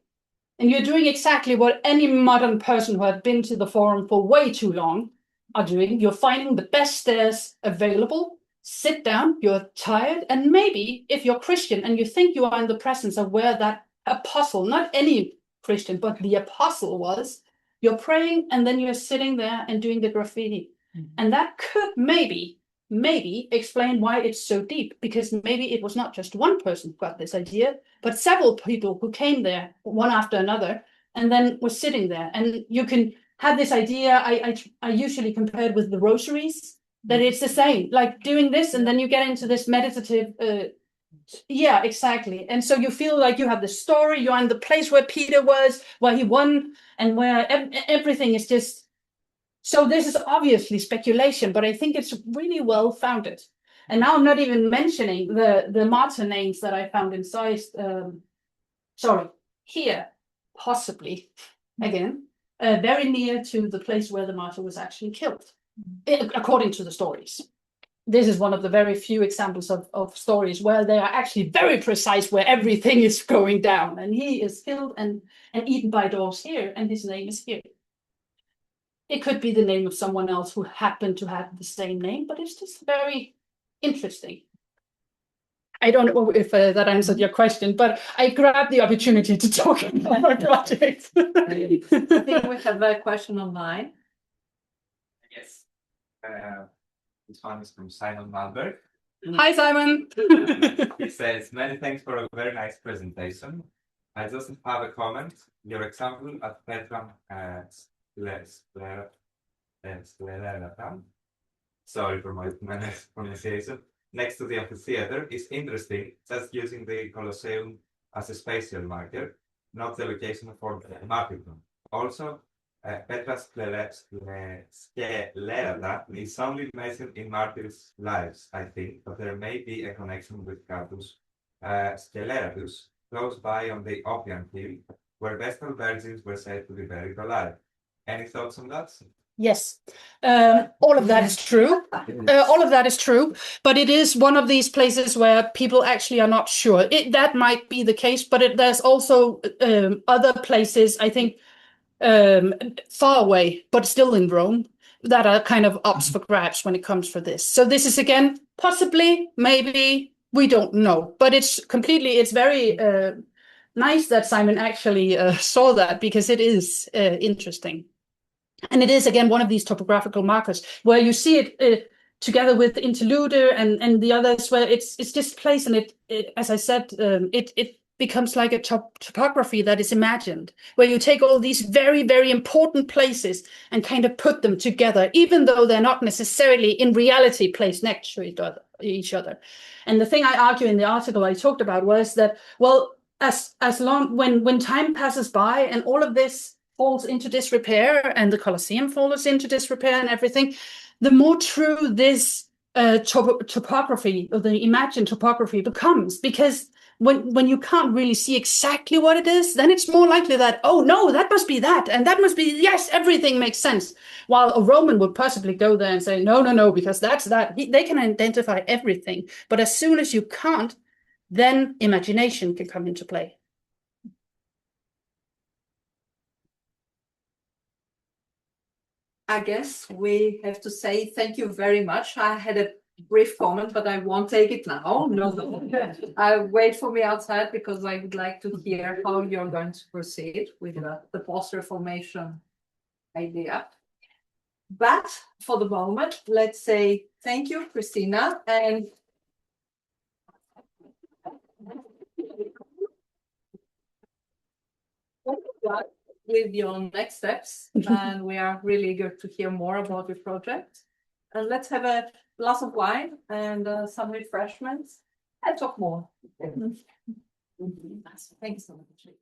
and you're doing exactly what any modern person who had been to the forum for way too long are doing. You're finding the best stairs available, sit down, you're tired, and maybe if you're Christian and you think you are in the presence of where that apostle, not any Christian, but the apostle was, you're praying and then you're sitting there and doing the graffiti. Mm-hmm. And that could maybe explain why it's so deep, because maybe it was not just one person who got this idea, but several people who came there one after another and then was sitting there. And you can have this idea, I usually compare it with the rosaries, that it's the same, like doing this, and then you get into this meditative, yeah, exactly. And so you feel like you have the story, you're in the place where Peter was, where he won, and where everything is just, so this is obviously speculation, but I think it's really well founded. And now I'm not even mentioning the martyr names that I found in Zeist, sorry, here, possibly, again, very near to the place where the martyr was actually killed, according to the stories. This is one of the very few examples of stories where they are actually very precise where everything is going down. And he is killed and eaten by dogs here, and his name is here. It could be the name of someone else who happened to have the same name, but it's just very interesting. I don't know if that answered your question, but I grabbed the opportunity to talk about my project. I think we have a question online. Yes. This one is from Simon Malberg. Hi, Simon. He says, many thanks for a very nice presentation. I just have a comment. Your example at Petram sorry for my pronunciation, next to the amphitheater is interesting, just using the Colosseum as a spatial marker, not the location for the martyrdom. Also, Petra Scelerata is only mentioned in martyrs' lives, I think, but there may be a connection with Catus Sceleratus, close by on the Oppian Hill, where Vestal virgins were said to be buried alive. Any thoughts on that? Yes, all of that is true. All of that is true, but it is one of these places where people actually are not sure. That might be the case, but there's also other places, I think, far away, but still in Rome, that are kind of up for grabs when it comes for this. So this is, again, possibly, maybe, we don't know, but it's very nice that Simon actually saw that, because it is interesting. And it is, again, one of these topographical markers where you see it together with Interluder and the others, where it's just placed, and it as I said, it becomes like a topography that is imagined, where you take all these very, very important places and kind of put them together, even though they're not necessarily in reality placed next to each other. And the thing I argue in the article I talked about was that, well, as long when time passes by and all of this falls into disrepair and the Colosseum falls into disrepair and everything, the more true this topography, or the imagined topography, becomes, because when you can't really see exactly what it is, then it's more likely that, oh no, that must be that, and that must be, yes, everything makes sense. While a Roman would possibly go there and say, no, because that's that. They can identify everything. But as soon as you can't, then imagination can come into play. I guess we have to say thank you very much. I had a brief comment, but I won't take it now. No, wait for me outside, because I would like to hear how you're going to proceed with the post-Reformation idea. But for the moment, let's say thank you, Christina, and with your next steps. And we are really eager to hear more about your project. And let's have a glass of wine and some refreshments and talk more. Thank you so much.